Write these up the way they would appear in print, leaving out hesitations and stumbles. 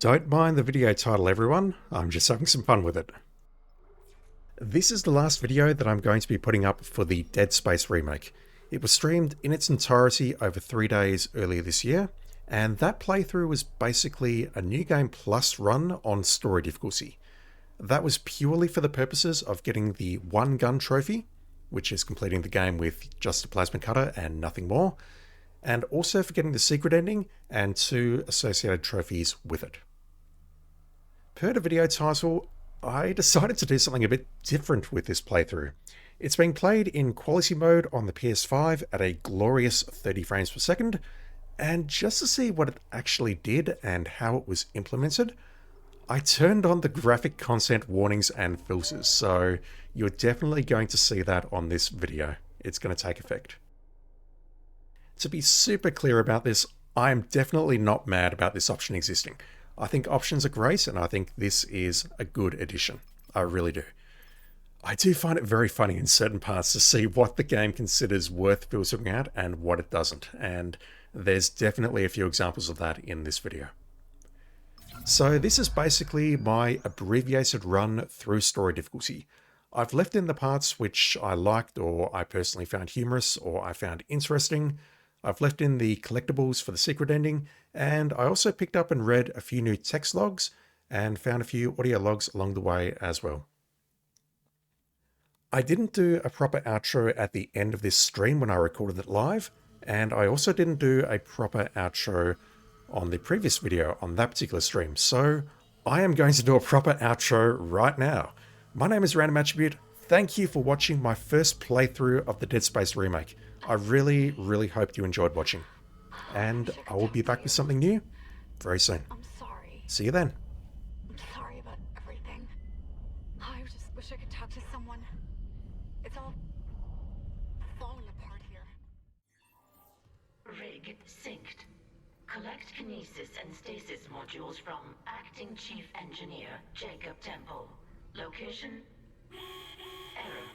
Don't mind the video title, everyone. I'm just having some fun with it. This is the last video that I'm going to be putting up for the Dead Space remake. It was streamed in its entirety over 3 days earlier this year, and that playthrough was basically a new game plus run on story difficulty. That was purely for the purposes of getting the one gun trophy, which is completing the game with just a plasma cutter and nothing more, and also for getting the secret ending and 2 associated trophies with it. Per the video title, I decided to do something a bit different with this playthrough. It's being played in quality mode on the PS5 at a glorious 30 frames per second, and just to see what it actually did and how it was implemented, I turned on the graphic content warnings and filters, so you're definitely going to see that on this video. It's going to take effect. To be super clear about this, I am definitely not mad about this option existing. I think options are great, and I think this is a good addition. I really do. I do find it very funny in certain parts to see what the game considers worth filtering out and what it doesn't, and there's definitely a few examples of that in this video. So this is basically my abbreviated run through story difficulty. I've left in the parts which I liked or I personally found humorous or I found interesting. I've left in the collectibles for the secret ending, and I also picked up and read a few new text logs and found a few audio logs along the way as well. I didn't do a proper outro at the end of this stream when I recorded it live, and I also didn't do a proper outro on the previous video on that particular stream, so I am going to do a proper outro right now. My name is Random Attribute. Thank you for watching my first playthrough of the Dead Space remake. I really hope you enjoyed watching, and I will be back with something new very soon. I'm sorry. See you then. I'm sorry about everything. I just wish I could talk to someone. It's all falling apart here. Rig synced. Collect Kinesis and stasis modules from Acting Chief Engineer Jacob Temple. Location? Error.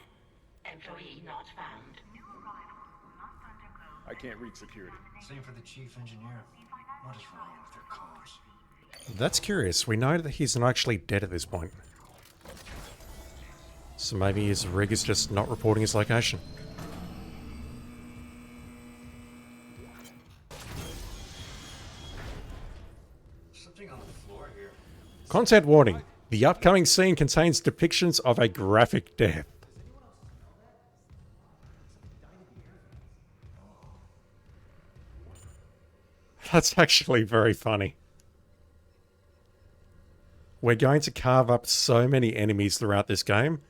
Employee not found. I can't reach security. Same for the chief engineer. What is wrong with their comms? That's curious. We know that he's not actually dead at this point. So maybe his rig is just not reporting his location. Something on the floor here. Content warning. The upcoming scene contains depictions of a graphic death. That's actually very funny. We're going to carve up so many enemies throughout this game.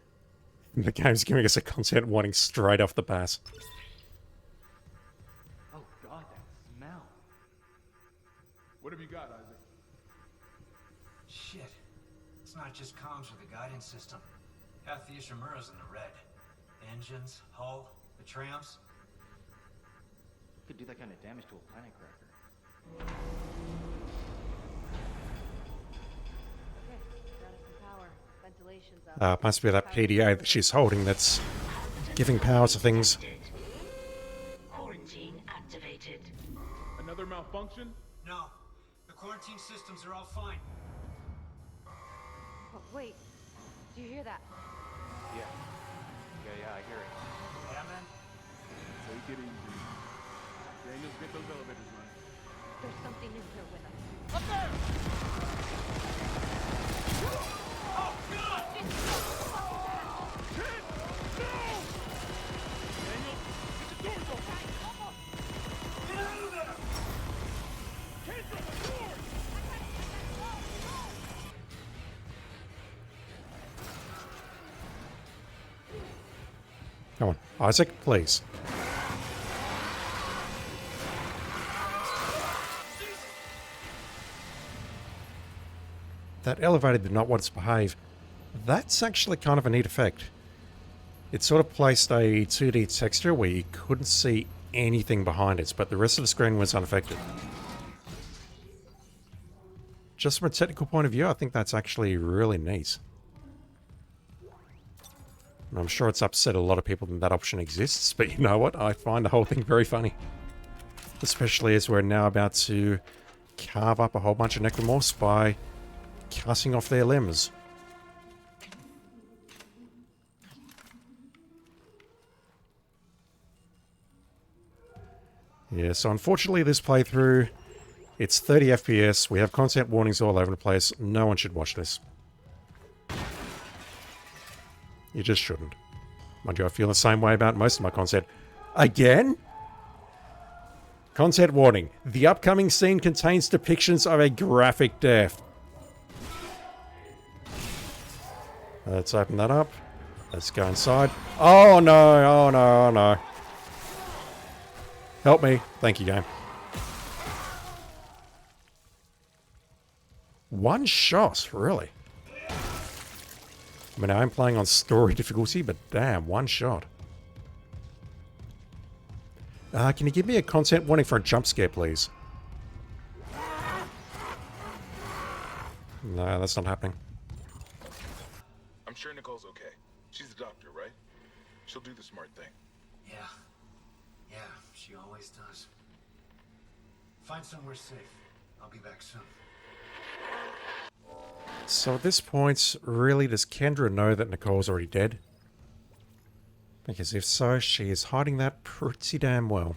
The game's giving us a content warning straight off the bat. Oh god, that smell. What have you got, Isaac? Shit. It's not just comms or the guidance system. Half the Ishimura's in the red. Engines, hull, the trams. Could do that kind of damage to a planet cracker. Must be that PDA that she's holding that's giving power to things. Quarantine activated. Another malfunction? No. The quarantine systems are all fine. Oh, wait. Do you hear that? Yeah, I hear it. Yeah, man? Take it easy. Daniels, get those elevators running. There's something in here with us. Up there! Oh, God! Hit! No! Daniels, get the doors open! Get out of there! Hands on the doors! Come on, Isaac, please. That elevator did not want to behave. That's actually kind of a neat effect. It sort of placed a 2D texture where you couldn't see anything behind it, but the rest of the screen was unaffected. Just from a technical point of view, I think that's actually really neat. And I'm sure it's upset a lot of people that that option exists, but you know what? I find the whole thing very funny. Especially as we're now about to carve up a whole bunch of necromorphs by cutting off their limbs. Yeah, so unfortunately this playthrough, it's 30 FPS, we have content warnings all over the place, no one should watch this. You just shouldn't. Mind you, I feel the same way about most of my content. Again? Content warning. The upcoming scene contains depictions of a graphic death. Let's open that up. Let's go inside. Oh no, oh no, oh no. Help me. Thank you, game. One shot, really? I mean, I'm playing on story difficulty, but damn, one shot. Can you give me a content warning for a jump scare, please? No, that's not happening. I'm sure Nicole's okay. She's the doctor, right? She'll do the smart thing. Yeah. Yeah, she always does. Find somewhere safe. I'll be back soon. So at this point, really, does Kendra know that Nicole's already dead? Because if so, she is hiding that pretty damn well.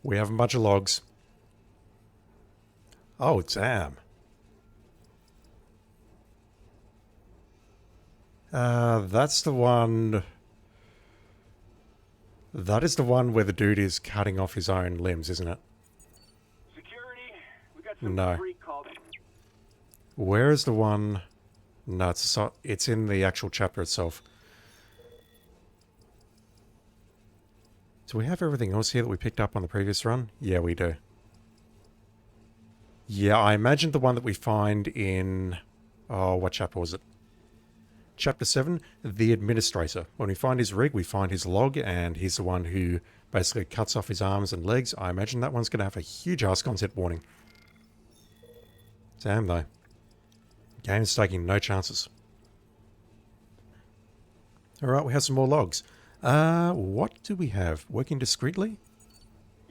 We have a bunch of logs. Oh, damn. That's the one... That is the one where the dude is cutting off his own limbs, isn't it? Security, we got some No. freak called. Where is the one... No, it's in the actual chapter itself. Do we have everything else here that we picked up on the previous run? Yeah, we do. Yeah, I imagine the one that we find in... Oh, what chapter was it? Chapter 7, The Administrator. When we find his rig, we find his log, and he's the one who basically cuts off his arms and legs. I imagine that one's going to have a huge-ass content warning. Damn, though. Game's taking no chances. Alright, we have some more logs. What do we have? Working discreetly?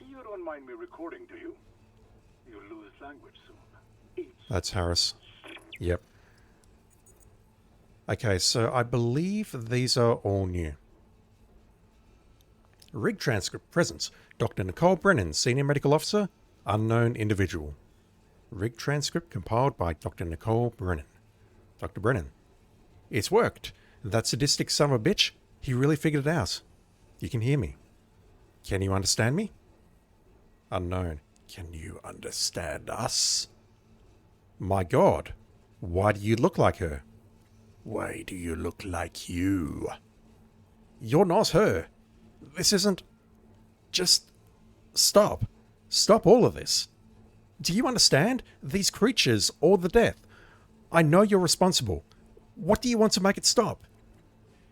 You don't mind me recording, do you? You'll lose language soon. That's Harris. Yep. Okay, so I believe these are all new. Rig transcript present. Dr. Nicole Brennan, Senior Medical Officer, unknown individual. Rig transcript compiled by Dr. Nicole Brennan. Dr. Brennan. It's worked. That sadistic son of a bitch, he really figured it out. You can hear me. Can you understand me? Unknown. Can you understand us? My God. Why do you look like her? Why do you look like you? You're not her. This isn't... Just... Stop. Stop all of this. Do you understand? These creatures, or the death. I know you're responsible. What do you want to make it stop?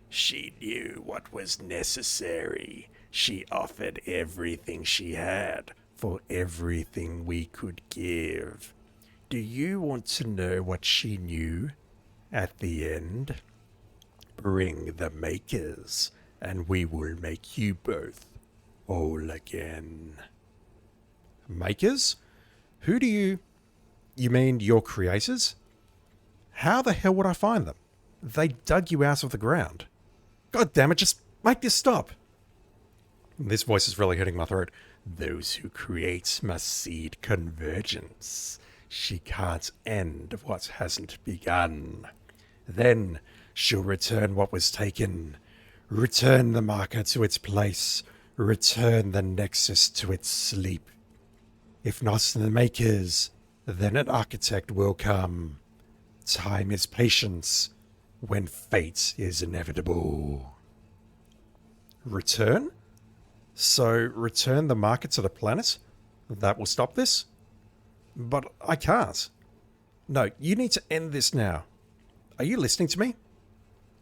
She knew what was necessary. She offered everything she had for everything we could give. Do you want to know what she knew? At the end, bring the makers, and we will make you both whole again. Makers? Who do you... You mean your creators? How the hell would I find them? They dug you out of the ground. God damn it, just make this stop. This voice is really hitting my throat. Those who create must seed convergence. She can't end what hasn't begun. Then she'll return what was taken. Return the marker to its place. Return the nexus to its sleep. If not the makers, then an architect will come. Time is patience when fate is inevitable. Return? So return the marker to the planet? That will stop this? But I can't. No, you need to end this now. Are you listening to me?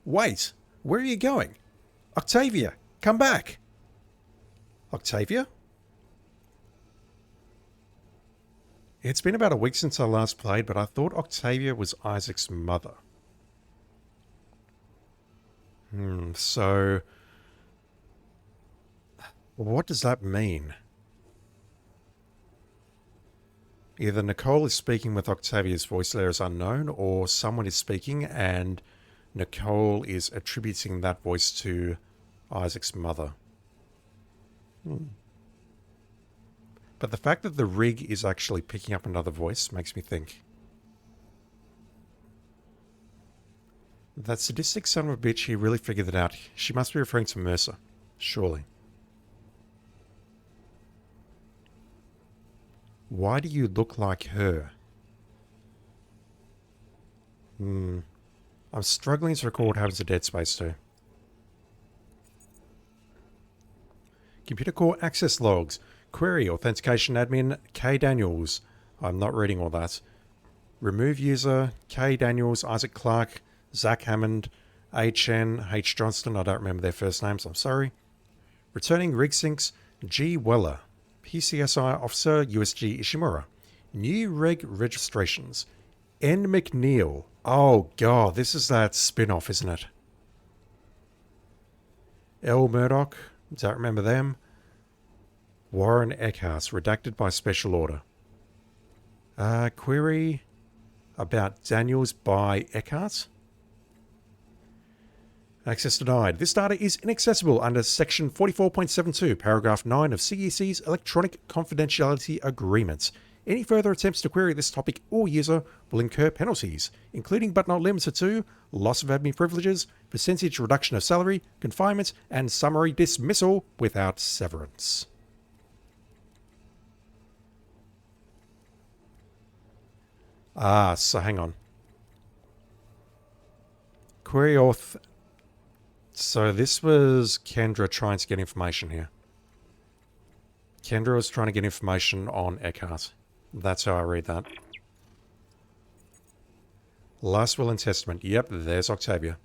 Wait, where are you going? Octavia, come back. Octavia? It's been about a week since I last played, but I thought Octavia was Isaac's mother. So what does that mean? Either Nicole is speaking with Octavia's voice layer as unknown, or someone is speaking and Nicole is attributing that voice to Isaac's mother. But the fact that the rig is actually picking up another voice makes me think. That sadistic son of a bitch, he really figured it out. She must be referring to Mercer. Surely. Why do you look like her? I'm struggling to recall what happens to Dead Space 2. Computer core access logs. Query authentication admin K Daniels. I'm not reading all that. Remove user K Daniels, Isaac Clark, Zach Hammond, A Chen, H Johnston. I don't remember their first names. I'm sorry. Returning rig syncs G Weller. PCSI Officer USG Ishimura. New reg registrations. N. McNeil. Oh god, this is that spin-off, isn't it? L. Murdoch. Don't remember them. Warren Eckhart. Redacted by special order. Query about Daniels by Eckhart. Access denied. This data is inaccessible under Section 44.72, Paragraph 9 of CEC's Electronic Confidentiality Agreements. Any further attempts to query this topic or user will incur penalties, including but not limited to loss of admin privileges, percentage reduction of salary, confinement, and summary dismissal without severance. So hang on. Query auth. So this was Kendra trying to get information here. Kendra was trying to get information on Eckhart. That's how I read that. Last will and testament. Yep, there's Octavia.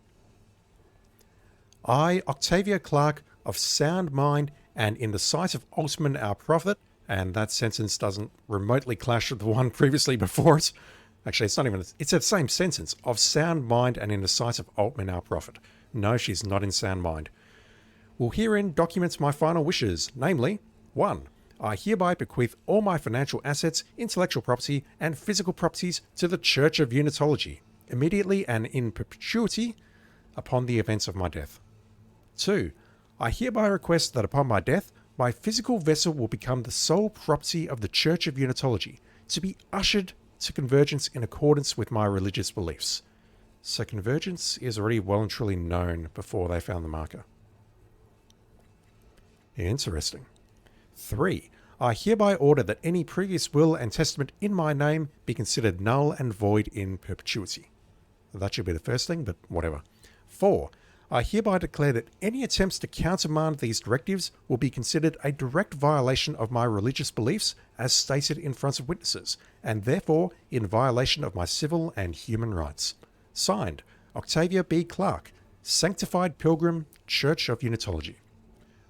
I, Octavia Clark, of sound mind and in the sight of Altman our prophet, and that sentence doesn't remotely clash with the one previously before it. Actually, it's not even, it's the same sentence. Of sound mind and in the sight of Altman our prophet. No, she's not in sound mind. Will herein document my final wishes, namely, 1. I hereby bequeath all my financial assets, intellectual property, and physical properties to the Church of Unitology, immediately and in perpetuity upon the events of my death. 2. I hereby request that upon my death, my physical vessel will become the sole property of the Church of Unitology, to be ushered to convergence in accordance with my religious beliefs. So convergence is already well and truly known before they found the marker. Interesting. 3. I hereby order that any previous will and testament in my name be considered null and void in perpetuity. That should be the first thing, but whatever. 4. I hereby declare that any attempts to countermand these directives will be considered a direct violation of my religious beliefs as stated in front of witnesses, and therefore in violation of my civil and human rights. Signed, Octavia B. Clark, Sanctified Pilgrim, Church of Unitology.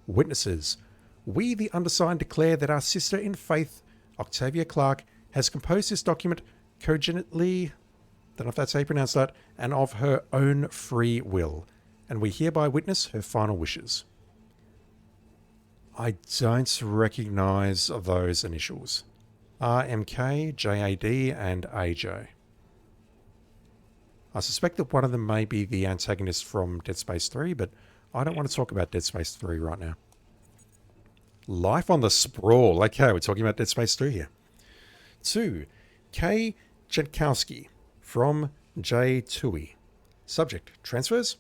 Witnesses, we the undersigned declare that our sister in faith, Octavia Clark, has composed this document cogently, don't know if that's how you pronounce that, and of her own free will, and we hereby witness her final wishes. I don't recognize those initials. RMK, JAD, and AJ. I suspect that one of them may be the antagonist from Dead Space 3, but I don't want to talk about Dead Space 3 right now. Life on the Sprawl. Okay, we're talking about Dead Space 3 here. 2. K. Jankowski from J. Tui. Subject, transfers?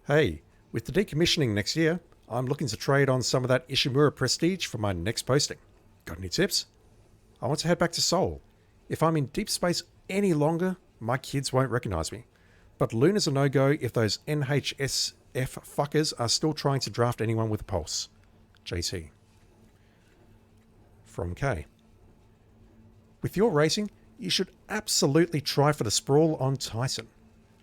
Hey, with the decommissioning next year, I'm looking to trade on some of that Ishimura prestige for my next posting. Got any tips? I want to head back to Seoul. If I'm in deep space any longer, my kids won't recognize me. But Luna's a no-go if those NHSF fuckers are still trying to draft anyone with a pulse. JT. From K. With your racing, you should absolutely try for the Sprawl on Titan.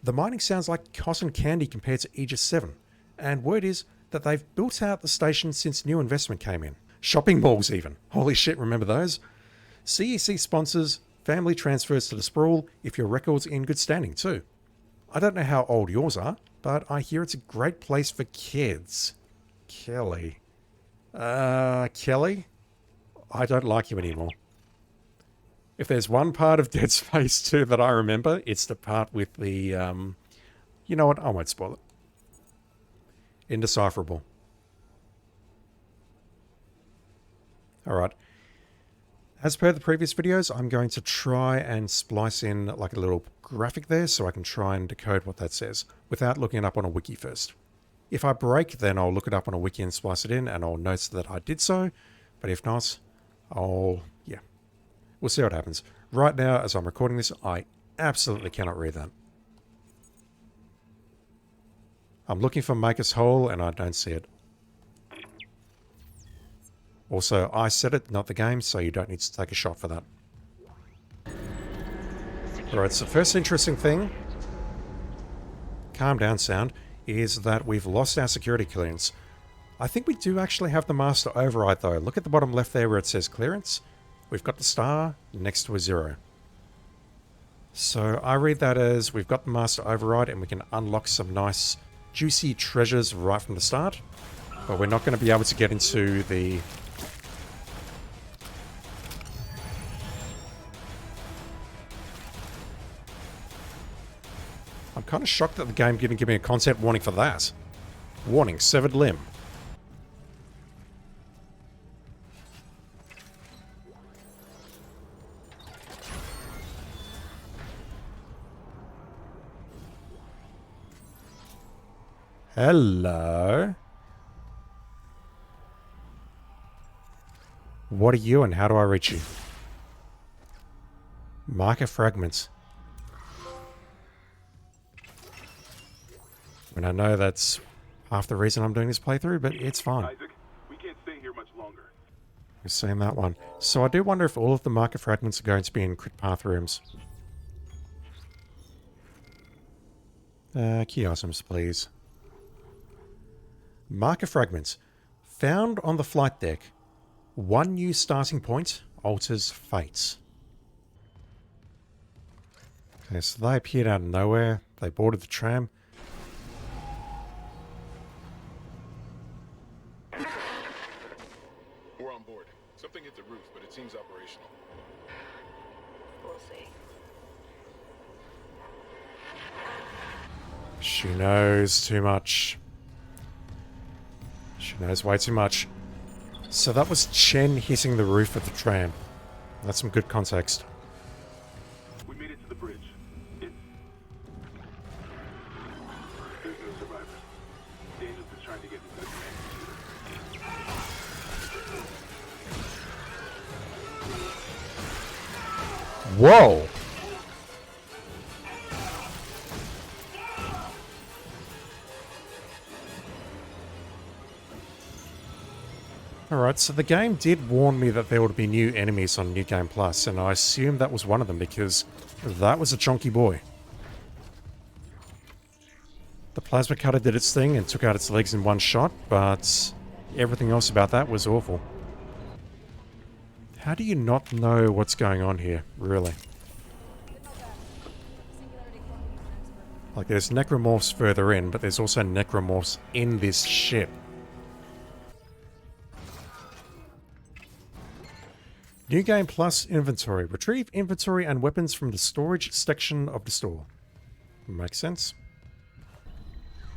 The mining sounds like cotton candy compared to Aegis VII, and word is that they've built out the station since new investment came in. Shopping malls even. Holy shit, remember those? CEC sponsors family transfers to the Sprawl if your record's in good standing too. I don't know how old yours are, but I hear it's a great place for kids. Kelly. Kelly? I don't like you anymore. If there's one part of Dead Space 2 that I remember, it's the part with the, you know what, I won't spoil it. Indecipherable. Alright. As per the previous videos, I'm going to try and splice in like a little graphic there so I can try and decode what that says without looking it up on a wiki first. If I break, then I'll look it up on a wiki and splice it in, and I'll note that I did so. But if not, yeah. We'll see what happens. Right now, as I'm recording this, I absolutely cannot read that. I'm looking for Maker's Hole, and I don't see it. Also, I said it, not the game, so you don't need to take a shot for that. Alright, so first interesting thing, calm down sound, is that we've lost our security clearance. I think we do actually have the master override though. Look at the bottom left there where it says clearance. We've got the star next to a 0. So I read that as we've got the master override and we can unlock some nice juicy treasures right from the start. But we're not going to be able to get into the... I'm kind of shocked that the game didn't give me a content warning for that. Warning, severed limb. Hello. What are you and how do I reach you? Marker fragments. And I know that's half the reason I'm doing this playthrough, but it's fine. Isaac, we can't stay here much longer. We've seen that one. So I do wonder if all of the marker fragments are going to be in crit path rooms. Key items, please. Marker fragments. Found on the flight deck. One new starting point alters fates. Okay, so they appeared out of nowhere. They boarded the tram. We're on board. Something hit the roof, but it seems operational. We'll see. She knows too much. She knows way too much. So that was Chen hitting the roof of the tram. That's some good context. We made it to the bridge. There's no survivors. Daniels is trying to get into the Whoa! Alright, so the game did warn me that there would be new enemies on New Game Plus, and I assumed that was one of them because that was a chonky boy. The plasma cutter did its thing and took out its legs in one shot, but everything else about that was awful. How do you not know what's going on here, really? Like, there's necromorphs further in, but there's also necromorphs in this ship. New Game Plus inventory. Retrieve inventory and weapons from the storage section of the store. Makes sense.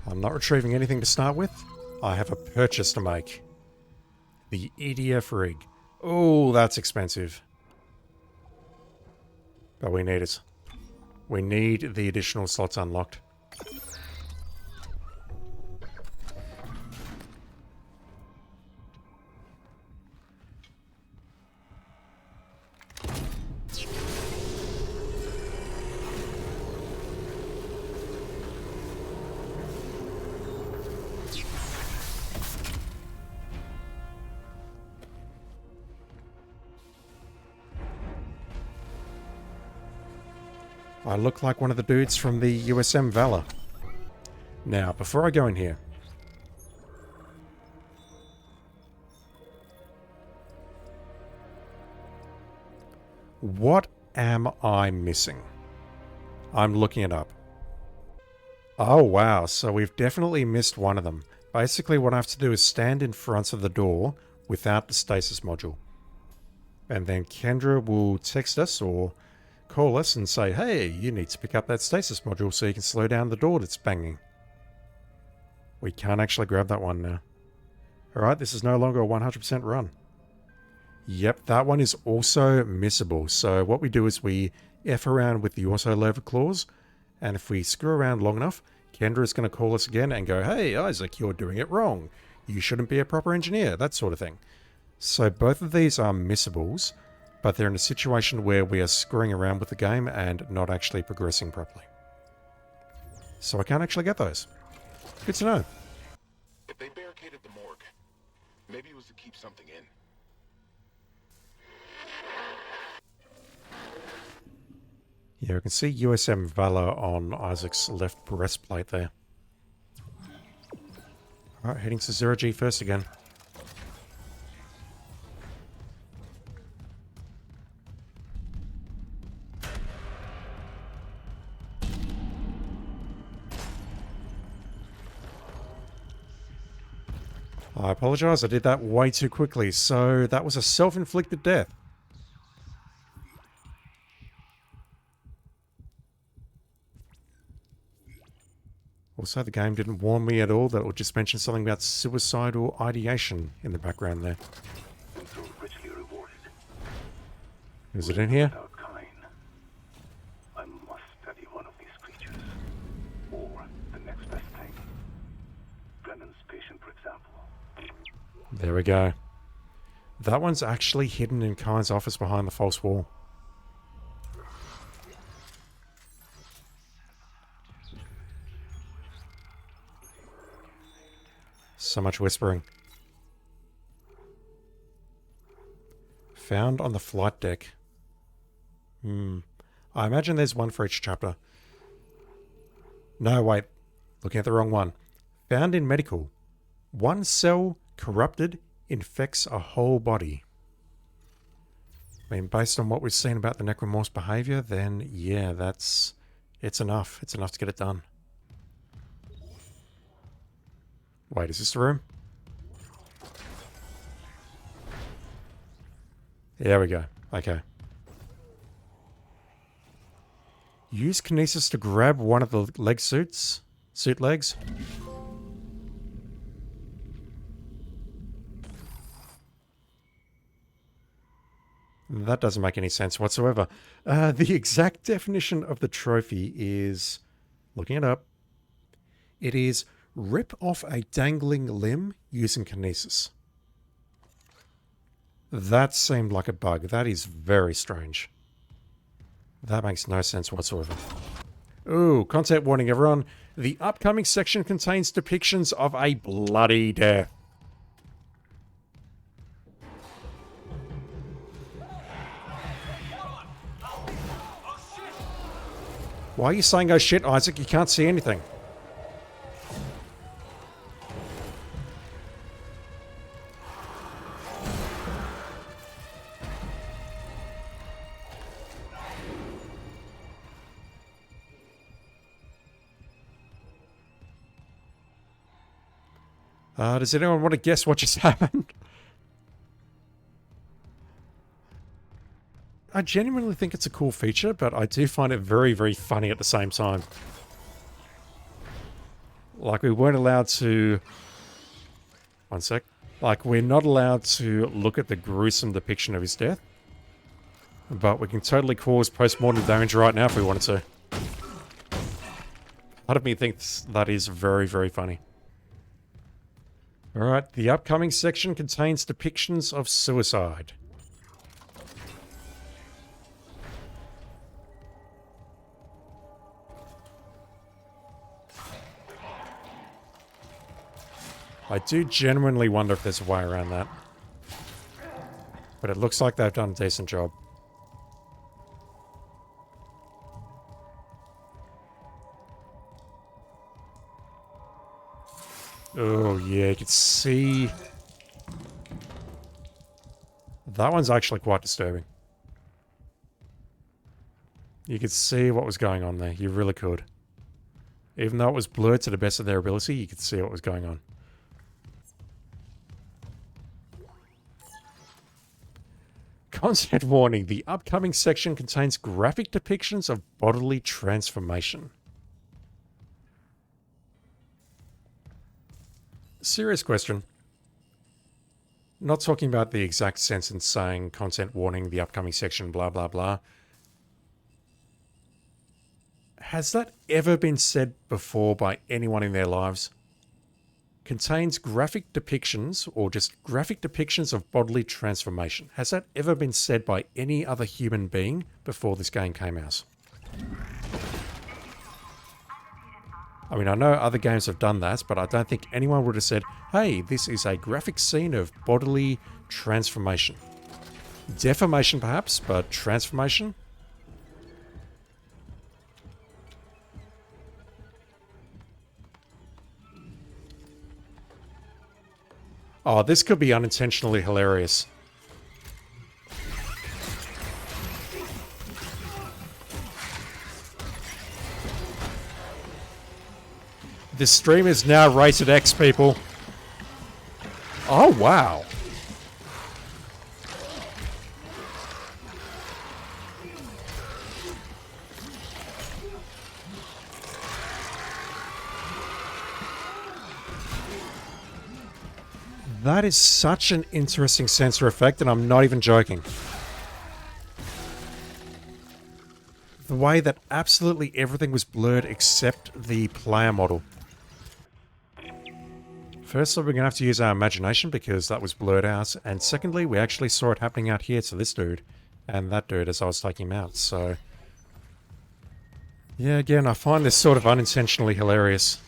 I'm not retrieving anything to start with. I have a purchase to make. The EDF rig. Oh, that's expensive. But we need it. We need the additional slots unlocked. I look like one of the dudes from the USM Valor. Now, before I go in here... what am I missing? I'm looking it up. Oh wow, so we've definitely missed one of them. Basically what I have to do is stand in front of the door without the stasis module. And then Kendra will text us or call us and say, hey, you need to pick up that stasis module so you can slow down the door that's banging. We can't actually grab that one now. Alright, this is no longer a 100% run. Yep, that one is also missable. So what we do is we F around with the auto lever clause, and if we screw around long enough, Kendra is going to call us again and go, hey, Isaac, you're doing it wrong. You shouldn't be a proper engineer, that sort of thing. So both of these are missables, but they're in a situation where we are screwing around with the game and not actually progressing properly. So I can't actually get those. Good to know. If they barricaded the morgue, maybe it was to keep something in. Yeah, I can see USM Valor on Isaac's left breastplate there. Alright, heading to 0G first again. I apologize, I did that way too quickly, so that was a self-inflicted death. Also, the game didn't warn me at all that it would just mention something about suicidal ideation in the background there. And so richly rewarded. Is it in here? Without kind, I must study one of these creatures. Or the next best thing. Brennan's patient, for example. There we go. That one's actually hidden in Kai's office behind the false wall. So much whispering. Found on the flight deck. I imagine there's one for each chapter. No, wait. Looking at the wrong one. Found in medical. One cell corrupted infects a whole body. I mean, based on what we've seen about the necromorph's behavior, then yeah, it's enough. It's enough to get it done. Wait, is this the room? There we go. Okay. Use Kinesis to grab one of the suit legs. That doesn't make any sense whatsoever. The exact definition of the trophy is, looking it up, it is rip off a dangling limb using Kinesis. That seemed like a bug. That is very strange. That makes no sense whatsoever. Ooh, content warning everyone. The upcoming section contains depictions of a bloody death. Why are you saying oh shit, Isaac? You can't see anything. Does anyone want to guess what just happened? I genuinely think it's a cool feature, but I do find it very, very funny at the same time. Like, we weren't allowed to... One sec. Like, we're not allowed to look at the gruesome depiction of his death. But we can totally cause post-mortem damage right now if we wanted to. Part of me thinks that is very, very funny. Alright, the upcoming section contains depictions of suicide. I do genuinely wonder if there's a way around that. But it looks like they've done a decent job. Oh yeah, you can see... That one's actually quite disturbing. You could see what was going on there. You really could. Even though it was blurred to the best of their ability, you could see what was going on. Content warning. The upcoming section contains graphic depictions of bodily transformation. Serious question. Not talking about the exact sentence saying content warning, the upcoming section, blah, blah, blah. Has that ever been said before by anyone in their lives? Contains graphic depictions, or just graphic depictions of bodily transformation. Has that ever been said by any other human being before this game came out? I mean, I know other games have done that, but I don't think anyone would have said, hey, this is a graphic scene of bodily transformation. Deformation perhaps, but transformation? Oh, this could be unintentionally hilarious. This stream is now rated X, people. Oh, wow. That is such an interesting sensor effect, and I'm not even joking. The way that absolutely everything was blurred except the player model. Firstly, we're going to have to use our imagination because that was blurred out. And secondly, we actually saw it happening out here to this dude and that dude as I was taking him out. So, yeah, again, I find this sort of unintentionally hilarious.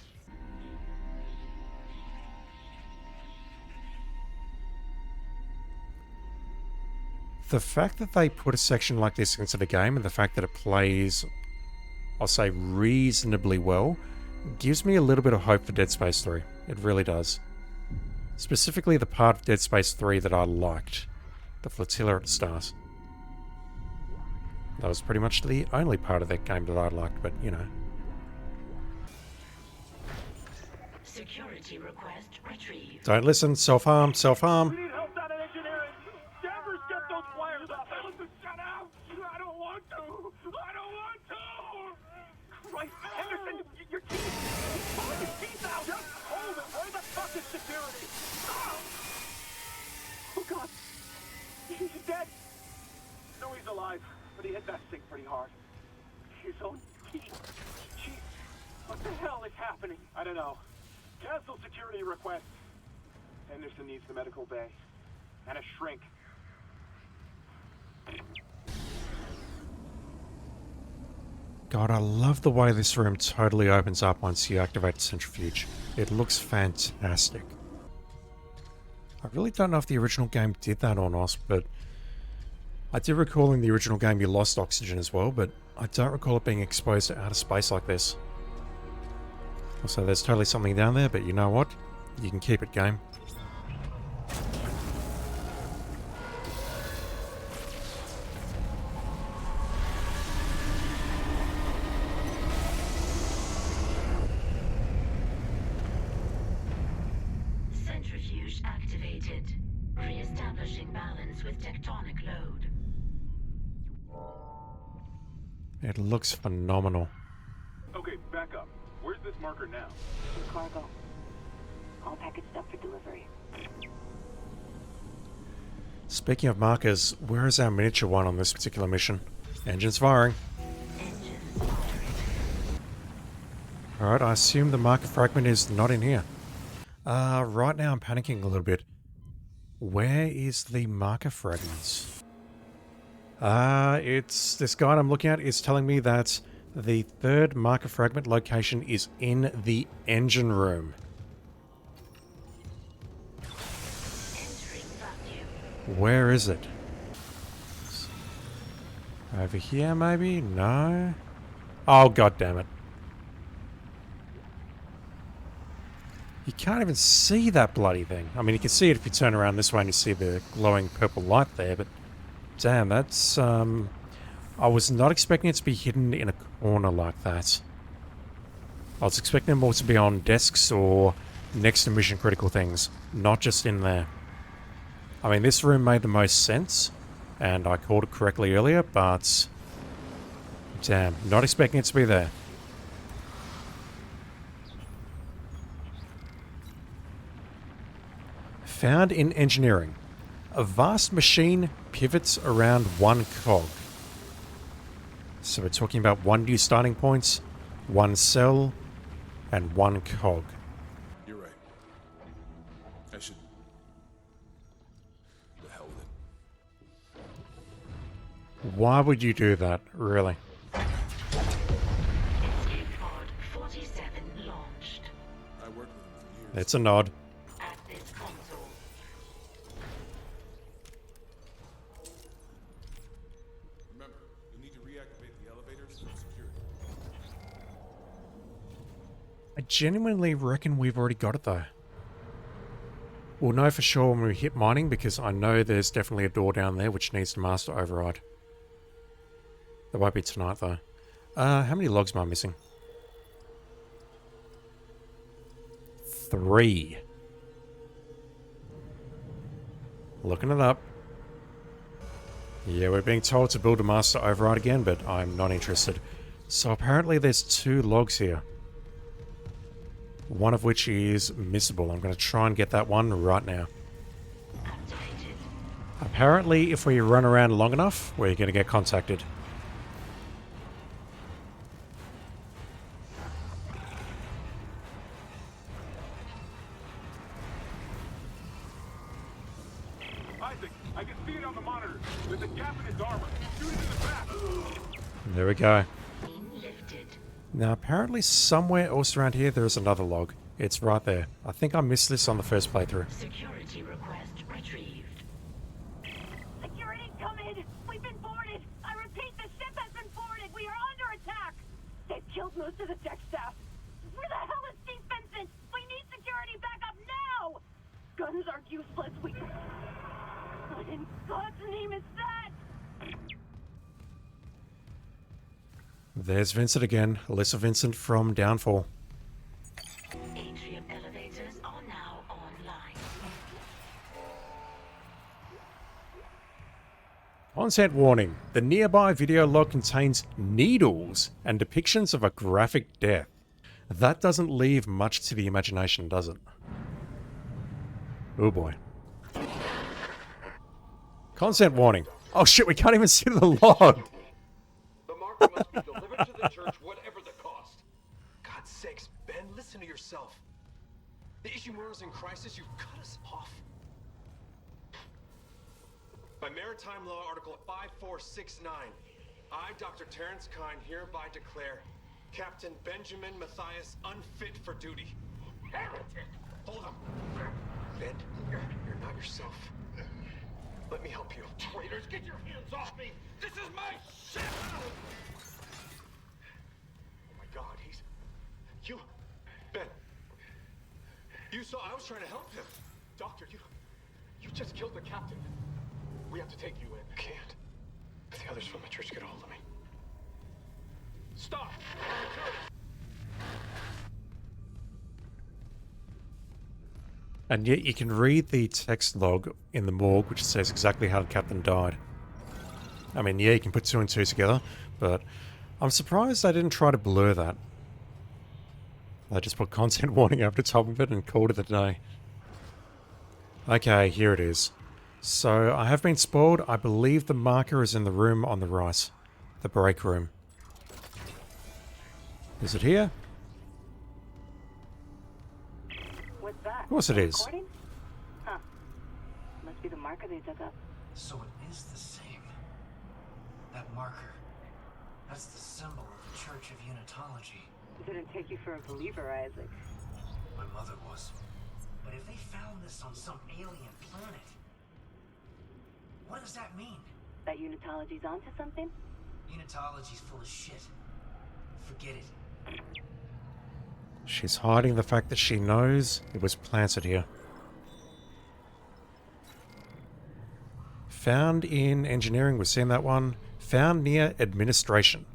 The fact that they put a section like this into the game and the fact that it plays, I'll say, reasonably well, gives me a little bit of hope for Dead Space 3. It really does. Specifically the part of Dead Space 3 that I liked. The flotilla at the start. That was pretty much the only part of that game that I liked, but you know. Security request retrieved. Don't listen, self-harm, self-harm. We need help down in engineering. Danvers, get those wires up. Shut up. I don't want to. I don't want to. Right, Henderson, your teeth. Pull your teeth out. Just hold it. Where the fuck is security? Oh, God. He's dead. No, he's alive, but he hit that thing pretty hard. His own teeth. Jeez. What the hell is happening? I don't know. Cancel security request. Henderson needs the medical bay. And a shrink. God, I love the way this room totally opens up once you activate the centrifuge. It looks fantastic. I really don't know if the original game did that or not, but I do recall in the original game you lost oxygen as well, but I don't recall it being exposed to outer space like this. Also, there's totally something down there, but you know what? You can keep it, game. Centrifuge activated. Re-establishing balance with tectonic load. It looks phenomenal. Okay, back up. Where's this marker now? Cargo. All packaged up for delivery. Speaking of markers, where is our miniature one on this particular mission? Engines firing. Engines firing. Alright, I assume the marker fragment is not in here. Right now I'm panicking a little bit. Where is the marker fragments? It's this guide I'm looking at is telling me that the third marker fragment location is in the engine room. Entering vacuum. Where is it? Over here, maybe? No? Oh, god damn it. You can't even see that bloody thing. I mean, you can see it if you turn around this way and you see the glowing purple light there, but damn, that's, I was not expecting it to be hidden in a corner like that. I was expecting them all to be on desks or next to mission critical things, not just in there. I mean, this room made the most sense, and I called it correctly earlier, but damn, not expecting it to be there. Found in engineering. A vast machine pivots around one cog. So we're talking about one new starting point, one cell, and one cog. You're right. I should... The hell with it. Why would you do that, really? Escape pod 47 launched. I worked with him for years. It's a nod. At this console. Remember, you need to reactivate the elevators for security. I genuinely reckon we've already got it though. We'll know for sure when we hit mining because I know there's definitely a door down there which needs to master override. That won't be tonight though. How many logs am I missing? 3. Looking it up. Yeah, we're being told to build a master override again, but I'm not interested. So apparently there's 2 logs here. One of which is missable. I'm going to try and get that one right now. Activated. Apparently, if we run around long enough, we're going to get contacted. Isaac, I can see it on the monitor. There's a gap in his armor. Shoot it in the back. There we go. Beam lifted. Now, apparently somewhere else around here there is another log. It's right there. I think I missed this on the first playthrough. Security request retrieved. Security, come in! We've been boarded! I repeat, the ship has been boarded! We are under attack! They've killed most of the deck staff! Where the hell is Steve Vincent? We need security backup now! Guns are useless, What in God's name is that? There's Vincent again. Alyssa Vincent from Downfall. Atrium elevators are now online. Content warning. The nearby video log contains needles and depictions of a graphic death. That doesn't leave much to the imagination, does it? Oh boy. Content warning. Oh shit, we can't even see the log. The marker must be delivered to the church, whatever the cost. God's sakes, Ben, listen to yourself. The Ishimura's in crisis, you've cut us off. By Maritime Law, Article 5469, I, Dr. Terrence Kine, hereby declare Captain Benjamin Matthias unfit for duty. Heretic! Hold him! Ben, you're not yourself. Let me help you. Traitors, get your hands off me! This is my ship! Oh my God, you... Ben. You saw I was trying to help him. Doctor, you just killed the captain. We have to take you in. I can't. If the others from the church get a hold of me. Stop! And yet you can read the text log in the morgue which says exactly how the captain died. I mean, yeah, you can put 2 and 2 together, but I'm surprised they didn't try to blur that. They just put content warning over the top of it and called it a day. Okay, here it is. So, I have been spoiled. I believe the marker is in the room on the right. The break room. Is it here? What's that? Of course it is. Recording? Huh. Must be the marker they dug up. So it is the same. That marker. That's the symbol of the Church of Unitology. Didn't take you for a believer, Isaac. My mother was. But if they found this on some alien planet, what does that mean? That Unitology's onto something? Unitology's full of shit. Forget it. She's hiding the fact that she knows it was planted here. Found in engineering, we've seen that one. Found near administration.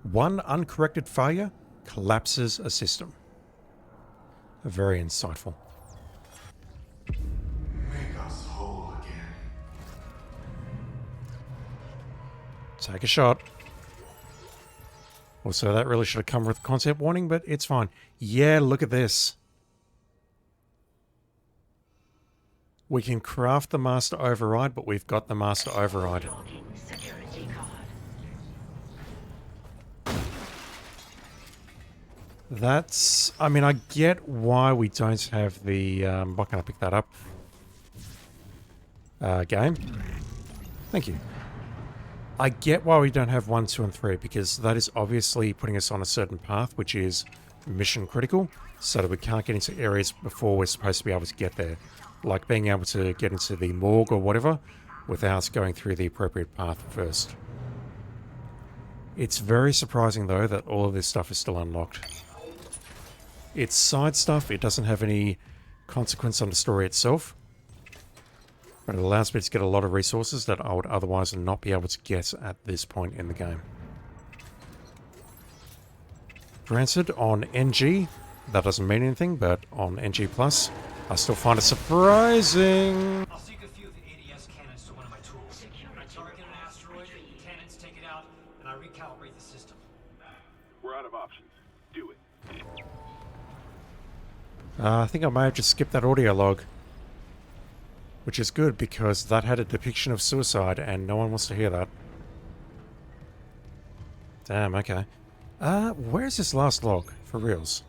One uncorrected failure, collapses a system. Very insightful. Make us whole again. Take a shot. Also, that really should have come with a concept warning, but it's fine. Yeah, look at this. We can craft the master override, but we've got the master override. Security card. That's... I mean, I get why we don't have the... why can't I pick that up? Game. Thank you. I get why we don't have 1, 2, and 3, because that is obviously putting us on a certain path, which is mission critical, so that we can't get into areas before we're supposed to be able to get there. Like being able to get into the morgue or whatever, without going through the appropriate path first. It's very surprising, though, that all of this stuff is still unlocked. It's side stuff, it doesn't have any consequence on the story itself. But it allows me to get a lot of resources that I would otherwise not be able to get at this point in the game. Granted, on NG, that doesn't mean anything, but on NG+, I still find it surprising. I'll seek a few of the ADS cannons to one of my tools. I target an asteroid, cannons take it out, and I recalibrate the system. We're out of options. Do it. I think I may have just skipped that audio log. Which is good, because that had a depiction of suicide, and no one wants to hear that. Damn, okay. Where's this last log, for reals?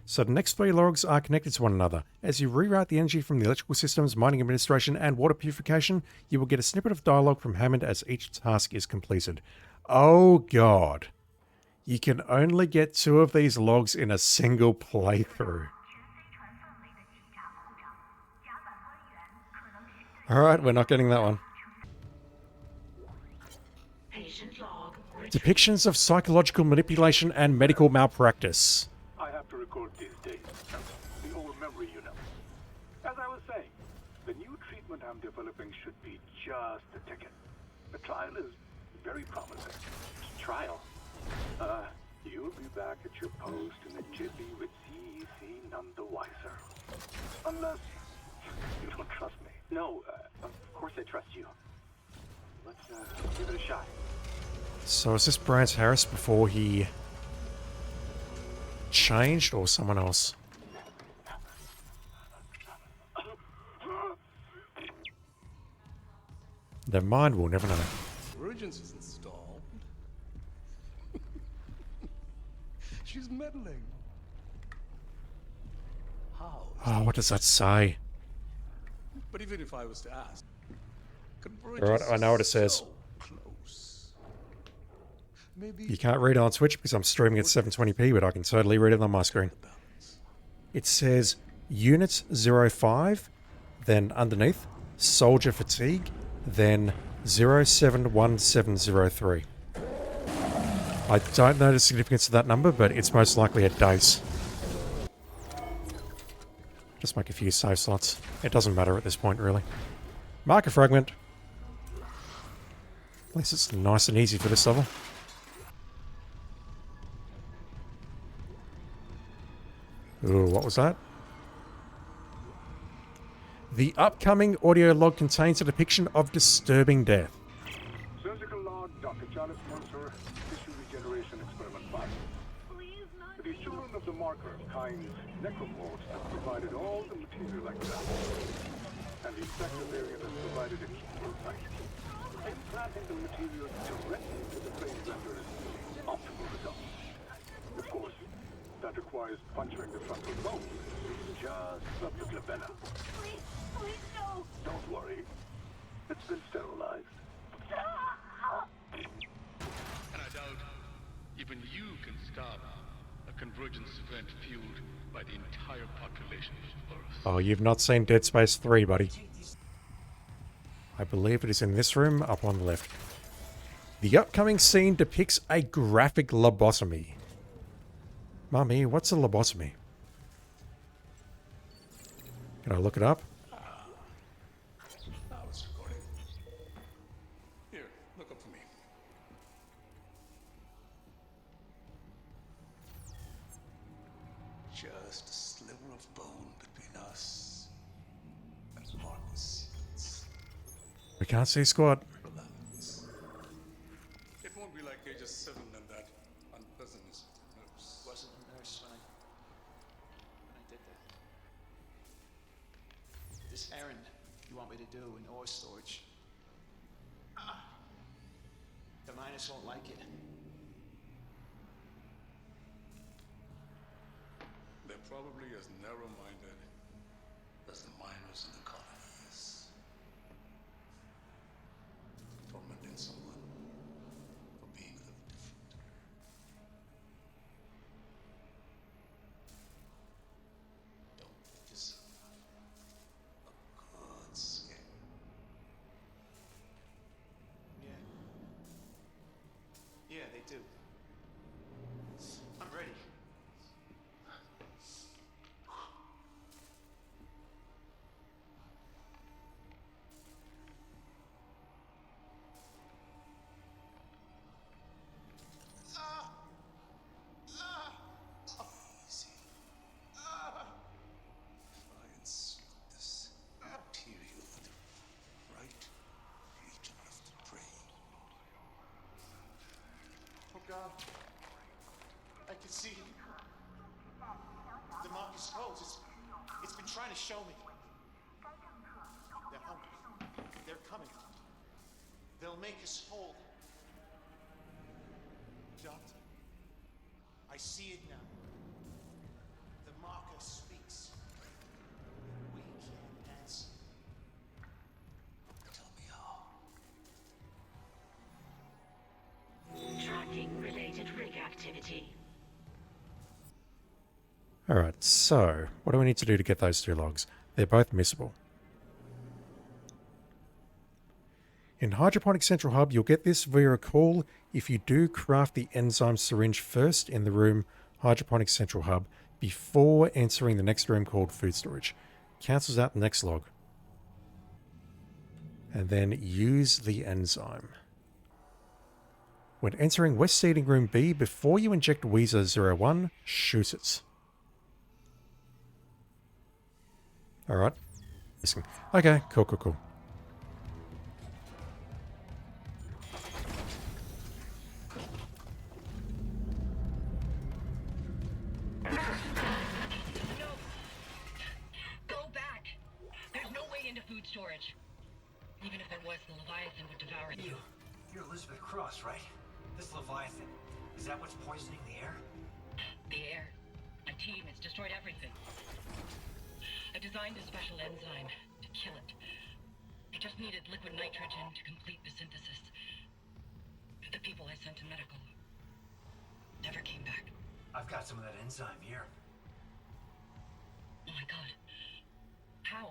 So the next 3 logs are connected to one another. As you reroute the energy from the electrical systems, mining administration, and water purification, you will get a snippet of dialogue from Hammond as each task is completed. Oh god. You can only get 2 of these logs in a single playthrough. Alright, we're not getting that one. Patient log. Depictions of psychological manipulation and medical malpractice. I have to record these days. The old memory, you know. As I was saying, the new treatment I'm developing should be just the ticket. The trial is very promising. Trial? You'll be back at your post in a jiffy with CEC none the wiser. Unless you don't trust me. No, of course I trust you. Let's give it a shot. So is this Brant Harris before he changed, or someone else? Never mind, we'll never know. Urgence is installed. She's meddling. How? Oh, what does that say? But even if I was to ask, Alright, I know what it says. so close. Maybe You can't read it on Twitch because I'm streaming at 720p, but I can totally read it on my screen. It says Unit 05, then underneath, Soldier Fatigue, then 071703. I don't know the significance of that number, but it's most likely a dice. Just make a few save slots. It doesn't matter at this point, really. Marker fragment. At least it's nice and easy for this level. Ooh, what was that? The upcoming audio log contains a depiction of disturbing death. Surgical log, Dr. Charles Mercer, tissue regeneration experiment 5. The children of the marker of kinds necromorphs have provided all the material like that. And the infected variant has provided a key insight. Implanting the material directly into the brain renders optimal results. Of course, that requires puncturing the frontal lobe, just above the glabella. Please no. Don't worry. It's been sterilized. And I doubt even you can stop a convergence event fueled by the entire population of Earth. Oh, you've not seen Dead Space 3, buddy. I believe it is in this room, up on the left. The upcoming scene depicts a graphic lobotomy. Mummy, what's a lobotomy? Can I look it up? I was recording. Here, look up for me. We can't see squat. Relax. It won't be like Aegis VII and that unpleasantness with the nurse. Wasn't a nurse when I did that. This errand you want me to do in ore storage. The miners won't like it. They're probably as narrow-minded as the miners in the colonies. Tormenting someone for being a little different. Don't give yourself a good scare. Yeah, they do. I'm ready. Easy. Try and slip this material at the right region of the brain. Oh God. I can see the Marcus codes. It's been trying to show me. They're hungry. They're coming. They'll make us whole. Doctor, I see it now. The marker speaks. We can't answer. Tell me how. Tracking related rig activity. Alright, so what do we need to do to get those two logs? They're both missable. In Hydroponics Central Hub, you'll get this via a call if you do craft the enzyme syringe first in the room Hydroponics Central Hub before entering the next room called food storage. Cancels out the next log. And then use the enzyme. When entering West Seating Room B, before you inject Weezer 01, shoot it. Alright. Okay, cool. Go back. There's no way into food storage. Even if there was, the Leviathan would devour you. You're Elizabeth Cross, right? This Leviathan, is that what's poisoning the air? The air. My team has destroyed everything. I designed a special enzyme to kill it. I just needed liquid nitrogen to complete the synthesis. The people I sent to medical never came back. I've got some of that enzyme here. Oh my God. How?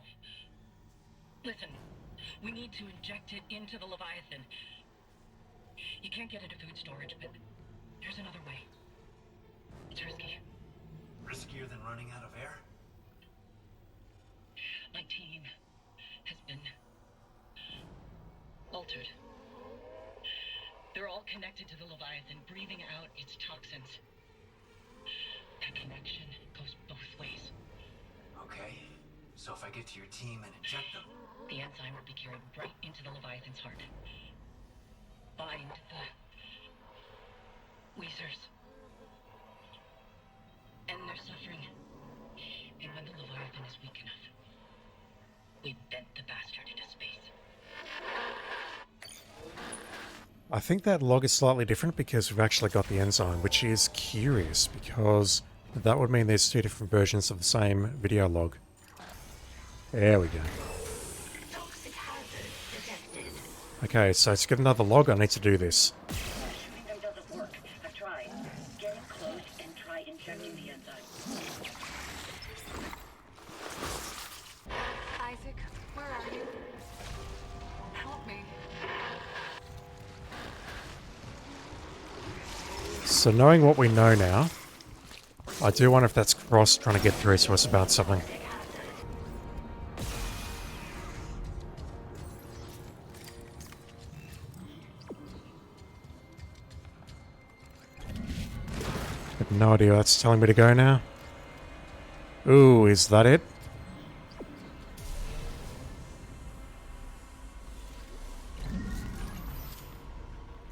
Listen, we need to inject it into the Leviathan. You can't get into food storage, but there's another way. It's risky. Riskier than running out of air? My team has been altered. They're all connected to the Leviathan, breathing out its toxins. That connection goes both ways. Okay, so if I get to your team and inject them... The enzyme will be carried right into the Leviathan's heart. Bind the Weezers. End their suffering. And when the Leviathan is weak enough, we bent the bastard into space. I think that log is slightly different because we've actually got the enzyme, which is curious because that would mean there's two different versions of the same video log. There we go. Okay, so to get another log, I need to do this. Shooting them doesn't work. I've tried. Get in close and try injecting the enzyme. Isaac, where are you? Help me. So knowing what we know now, I do wonder if that's Cross trying to get through to us about something. I have no idea what that's telling me to go now. Ooh, is that it?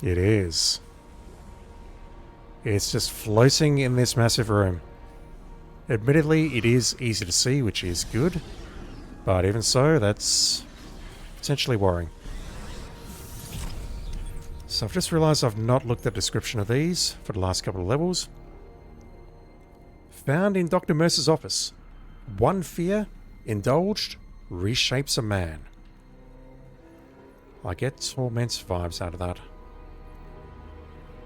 It is. It's just floating in this massive room. Admittedly, it is easy to see, which is good. But even so, that's potentially worrying. So I've just realised I've not looked at the description of these for the last couple of levels. Found in Dr. Mercer's office. One fear, indulged, reshapes a man. I get torment vibes out of that.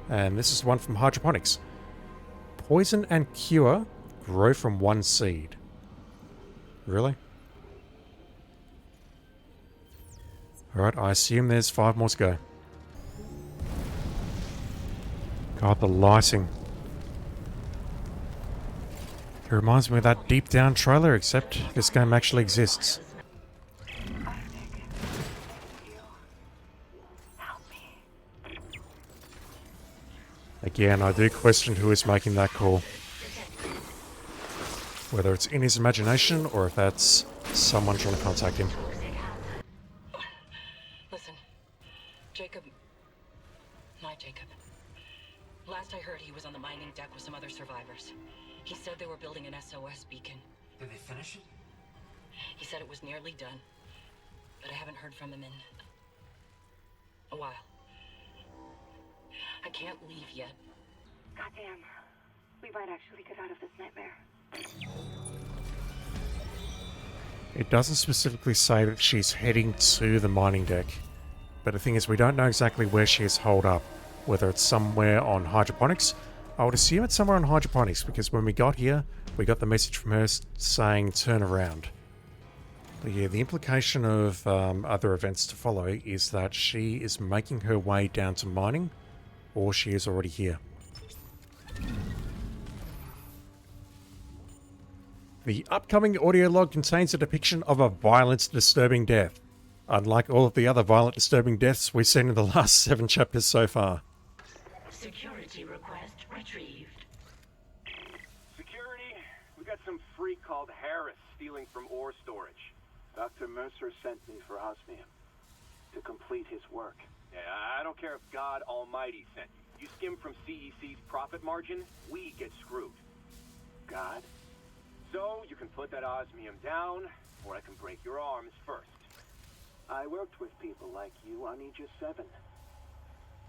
And this is one from Hydroponics. Poison and cure grow from one seed. Really? Alright, I assume there's 5 more to go. God, the lighting. It reminds me of that Deep Down trailer, except this game actually exists. Again, I do question who is making that call. Whether it's in his imagination or if that's someone trying to contact him. Listen, Jacob... My Jacob. Last I heard, he was on the mining deck with some other survivors. He said they were building an SOS beacon. Did they finish it? He said it was nearly done, but I haven't heard from him in a while. I can't leave yet. Goddamn. We might actually get out of this nightmare. It doesn't specifically say that she's heading to the mining deck. But the thing is, we don't know exactly where she is holed up. Whether it's somewhere on Hydroponics. I would assume it's somewhere on Hydroponics, because when we got here, we got the message from her saying turn around. But yeah, the implication of other events to follow is that she is making her way down to mining, or she is already here. The upcoming audio log contains a depiction of a violent, disturbing death. Unlike all of the other violent, disturbing deaths we've seen in the last 7 chapters so far. Security request retrieved. Security, we got some freak called Harris stealing from ore storage. Dr. Mercer sent me for osmium to complete his work. Yeah, I don't care if God Almighty sent you. You skim from CEC's profit margin, we get screwed. God? So you can put that osmium down, or I can break your arms first. I worked with people like you on Aegis VII.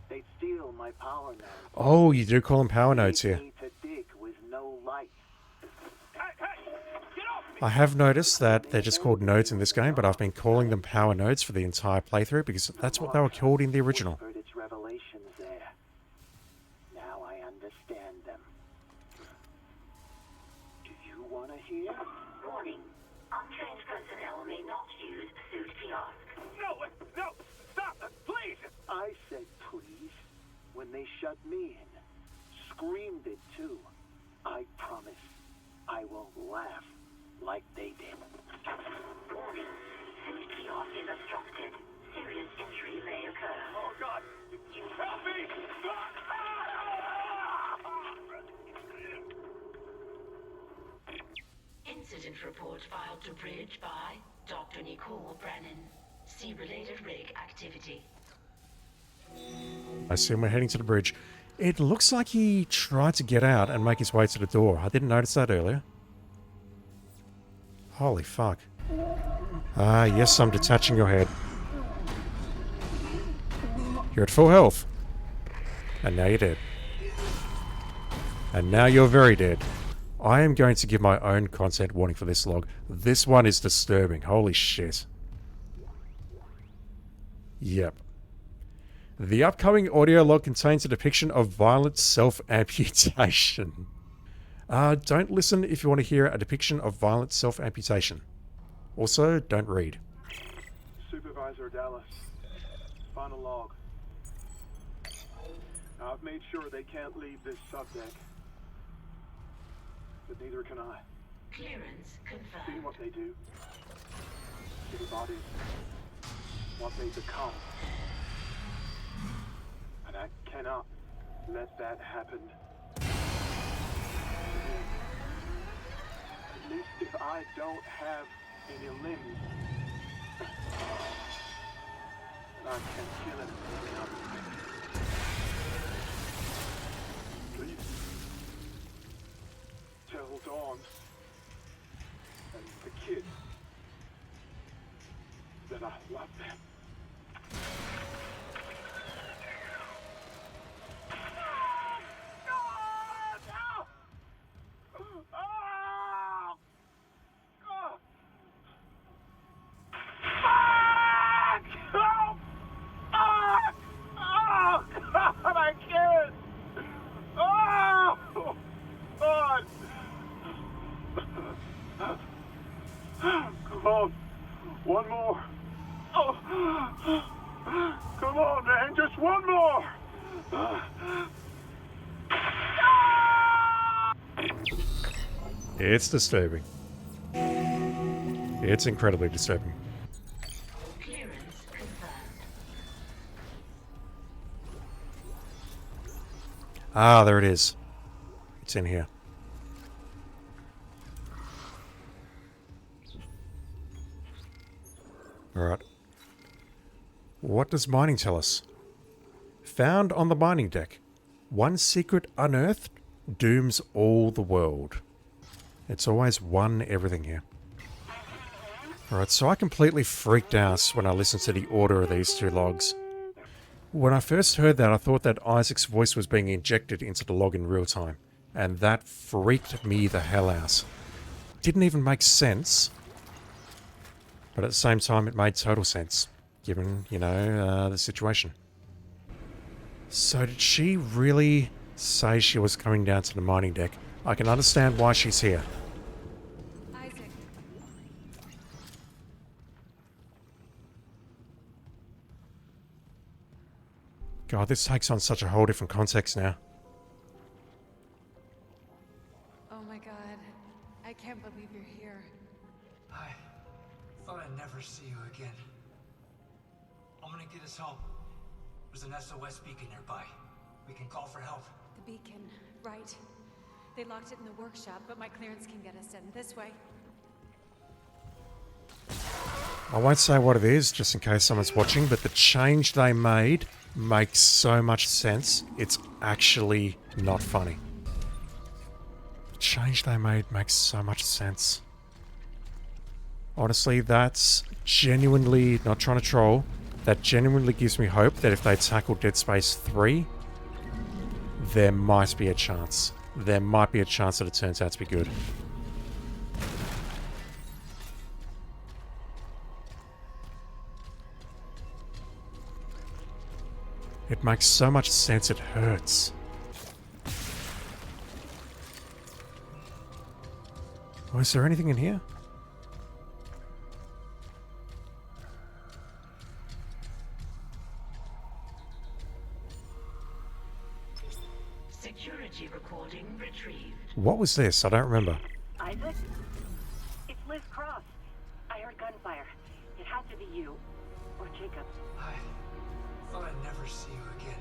They'd steal my power nodes. Oh, you do call them power nodes here. To dig with no light. Hey, get off me! I have noticed that they're just called nodes in this game, but I've been calling them power nodes for the entire playthrough because that's what they were called in the original. Its revelations there. Now I understand them. Do you want to hear? Warning. Untrained personnel may not use suit kiosk. No, stop, please! I said please when they shut me in. Screamed it too. I promise I will laugh like they did. Warning. Suit kiosk is obstructed. Serious injury may occur. Oh God! Help me! Incident report filed to bridge by Dr. Nicole Brennan. See related rig activity. I assume we're heading to the bridge. It looks like he tried to get out and make his way to the door. I didn't notice that earlier. Holy fuck. Ah, yes, I'm detaching your head. You're at full health. And now you're dead. And now you're very dead. I am going to give my own content warning for this log. This one is disturbing. Holy shit. Yep. The upcoming audio log contains a depiction of violent self-amputation. Don't listen if you want to hear a depiction of violent self-amputation. Also, don't read. Supervisor Dallas, final log. Now, I've made sure they can't leave this subdeck. But neither can I. Clearance confirmed. See what they do. See the bodies. What they become. And I cannot let that happen. At least if I don't have any limbs, I can kill him. Dawn. And the kid. That I love them. Come on. One more. Oh. Come on, man. Just one more. It's disturbing. It's incredibly disturbing. Clearance confirmed. Ah, there it is. It's in here. Alright. What does mining tell us? Found on the mining deck. One secret unearthed dooms all the world. It's always one everything here. Alright, so I completely freaked out when I listened to the order of these two logs. When I first heard that, I thought that Isaac's voice was being injected into the log in real time. And that freaked me the hell out. Didn't even make sense. But at the same time, it made total sense. Given, you know, the situation. So did she really say she was coming down to the mining deck? I can understand why she's here. Isaac. God, this takes on such a whole different context now. Oh my god. I can't believe you're here. I thought I'd never see you again. I'm gonna get us home. There's an SOS beacon nearby. We can call for help. The beacon, right. They locked it in the workshop, but my clearance can get us in this way. I won't say what it is, just in case someone's watching, but the change they made makes so much sense, it's actually not funny. The change they made makes so much sense. Honestly, that's genuinely, not trying to troll, that genuinely gives me hope that if they tackle Dead Space 3, there might be a chance. There might be a chance that it turns out to be good. It makes so much sense, it hurts. Oh, is there anything in here? Security recording retrieved. What was this? I don't remember. Isaac? It's Liz Cross. I heard gunfire. It had to be you. Or Jacob. I thought I'd never see you again.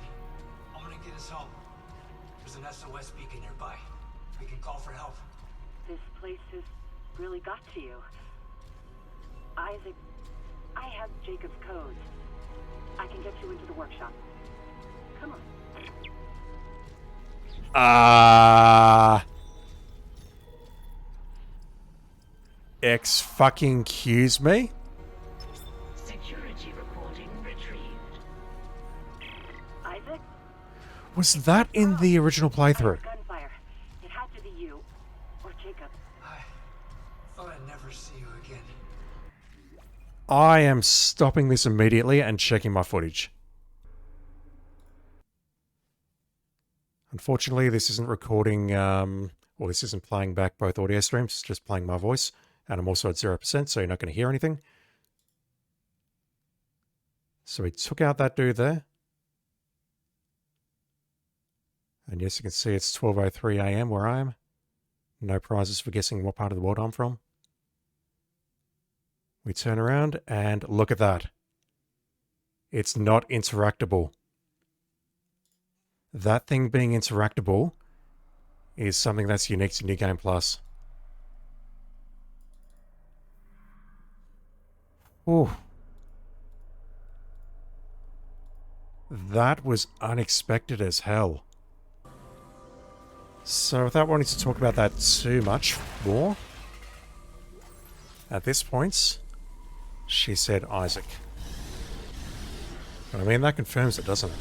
I'm gonna get us home. There's an SOS beacon nearby. We can call for help. This place has really got to you. Isaac, I have Jacob's codes. I can get you into the workshop. Come on. Excuse me? Security recording retrieved. Isaac? Was that in the original playthrough? Gunfire. It had to be you. Or Jacob. I thought I'd never see you again. I am stopping this immediately and checking my footage. Unfortunately, this isn't recording, or this isn't playing back both audio streams, it's just playing my voice. And I'm also at 0%, so you're not going to hear anything. So we took out that dude there. And yes, you can see it's 12:03 AM where I am. No prizes for guessing what part of the world I'm from. We turn around and look at that. It's not interactable. That thing being interactable is something that's unique to New Game Plus. Ooh. That was unexpected as hell. So without wanting to talk about that too much more, at this point, she said Isaac. I mean, that confirms it, doesn't it?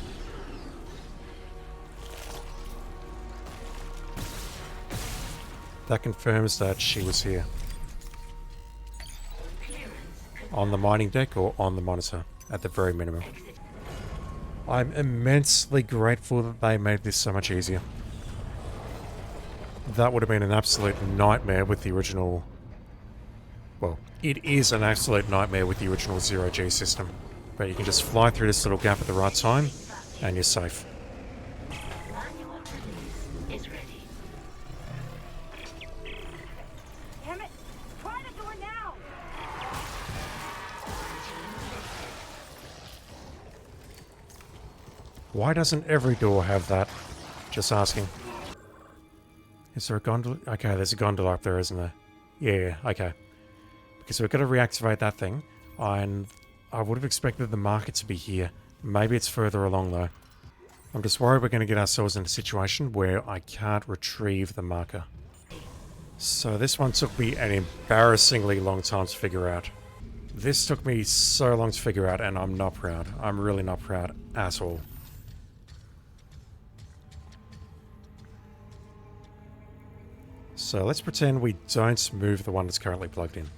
That confirms that she was here. On the mining deck or on the monitor, at the very minimum. I'm immensely grateful that they made this so much easier. That would have been an absolute nightmare with the original... Well, it is an absolute nightmare with the original zero-G system. But you can just fly through this little gap at the right time, and you're safe. Damn it! Try the door now! Why doesn't every door have that? Just asking. Is there a gondola? Okay, there's a gondola up there, isn't there? Yeah, okay. Because we've got to reactivate that thing, and I would have expected the market to be here. Maybe it's further along, though. I'm just worried we're going to get ourselves in a situation where I can't retrieve the marker. So this one took me an embarrassingly long time to figure out. This took me so long to figure out, and I'm not proud. I'm really not proud at all. So let's pretend we don't move the one that's currently plugged in.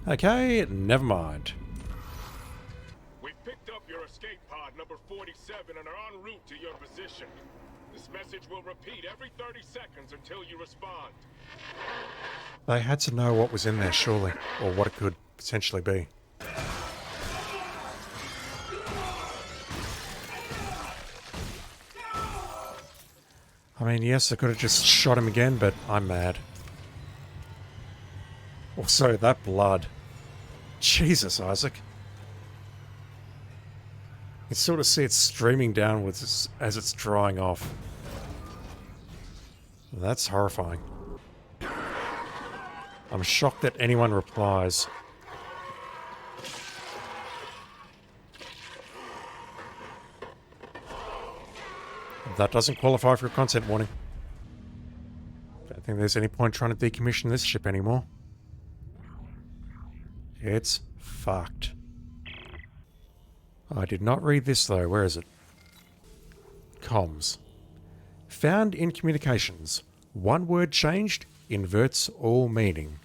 Okay, never mind. We picked up your escape pod number 47 and are en route to your position. This message will repeat every 30 seconds until you respond. They had to know what was in there, surely, or what it could potentially be. I mean, yes, I could have just shot him again, but I'm mad. Also, that blood. Jesus, Isaac. You can sort of see it streaming downwards as it's drying off. That's horrifying. I'm shocked that anyone replies. That doesn't qualify for a content warning. Don't think there's any point trying to decommission this ship anymore. It's fucked. I did not read this though. Where is it? Comms. Found in communications. One word changed inverts all meaning.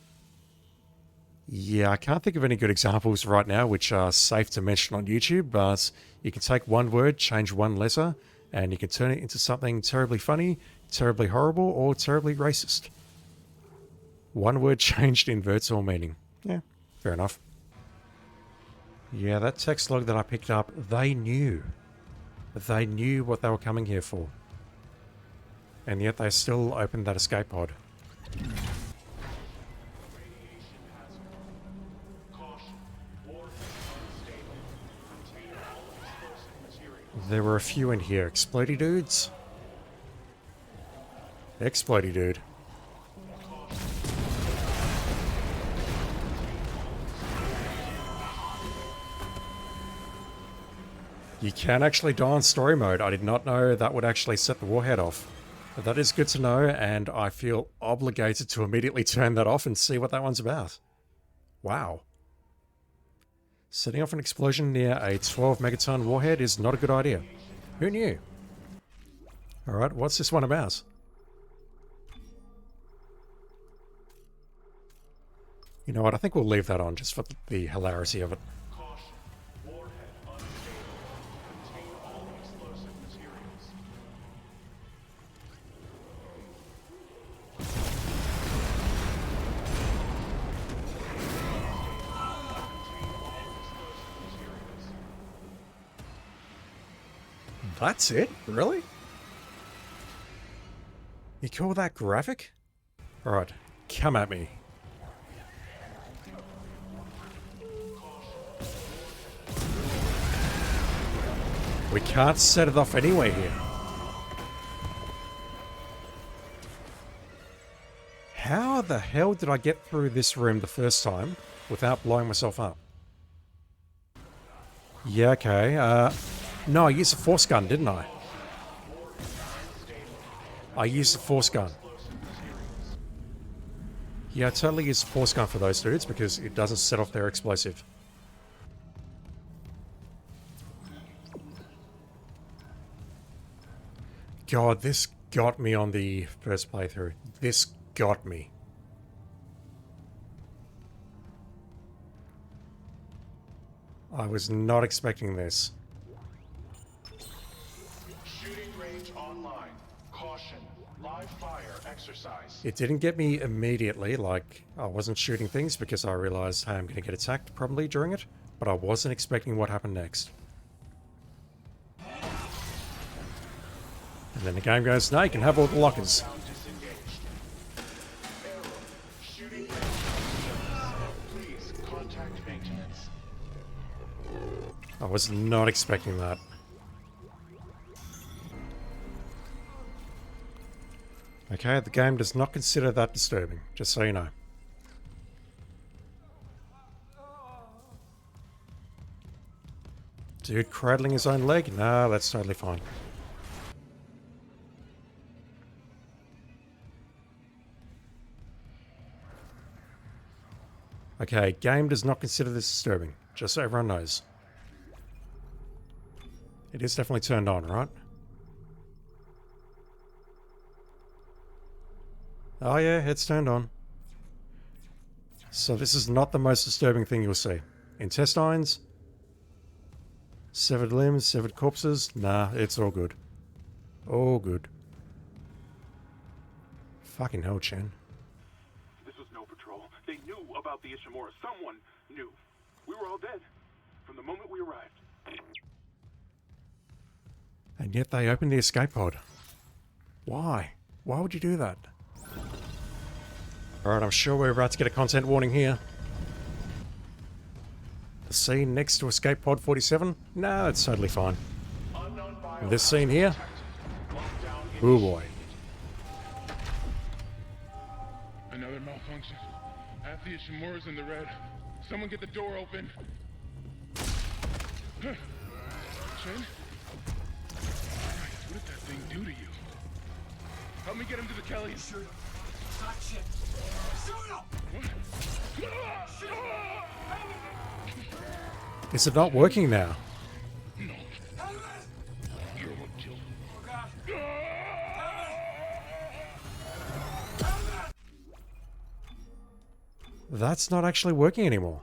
Yeah, I can't think of any good examples right now which are safe to mention on YouTube, but you can take one word, change one letter, and you can turn it into something terribly funny, terribly horrible, or terribly racist. One word changed inverts all meaning. Yeah, fair enough. Yeah, that text log that I picked up, they knew. They knew what they were coming here for. And yet they still opened that escape pod. There were a few in here. Explodey dudes? Explodey dude. You can actually die on story mode. I did not know that would actually set the warhead off. But that is good to know, and I feel obligated to immediately turn that off and see what that one's about. Wow. Setting off an explosion near a 12 megaton warhead is not a good idea. Who knew? Alright, what's this one about? You know what, I think we'll leave that on just for the hilarity of it. That's it? Really? You call that graphic? Alright, come at me. We can't set it off anyway here. How the hell did I get through this room the first time without blowing myself up? Yeah, okay, No, I used a force gun, didn't I? I used a force gun. Yeah, I totally used a force gun for those dudes because it doesn't set off their explosive. God, this got me on the first playthrough. This got me. I was not expecting this. Shooting range online. Caution. Live fire exercise. It didn't get me immediately, like I wasn't shooting things because I realized, hey, I'm going to get attacked probably during it, but I wasn't expecting what happened next. And then the game goes, no, you can have all the lockers. I was not expecting that. Okay, the game does not consider that disturbing, just so you know. Dude cradling his own leg? Nah, that's totally fine. Okay, game does not consider this disturbing, just so everyone knows. It is definitely turned on, right? Oh yeah, it's turned on. So this is not the most disturbing thing you'll see. Intestines, severed limbs, severed corpses. Nah, it's all good. All good. Fucking hell, Chen. This was no patrol. They knew about the Ishimura. Someone knew. We were all dead from the moment we arrived. And yet they opened the escape pod. Why? Why would you do that? Alright, I'm sure we're about to get a content warning here. The scene next to escape pod 47? Nah, it's totally fine. And this scene here? Oh boy. Another malfunction. Half the Ishimura's in the red. Someone get the door open. Chen? What did that thing do to you? Help me get him to the Kelly. Shoot him. Not shit. Shoot him! What? Shoot him! Is it not working now? No. You're what killed him. Oh God. That's not actually working anymore.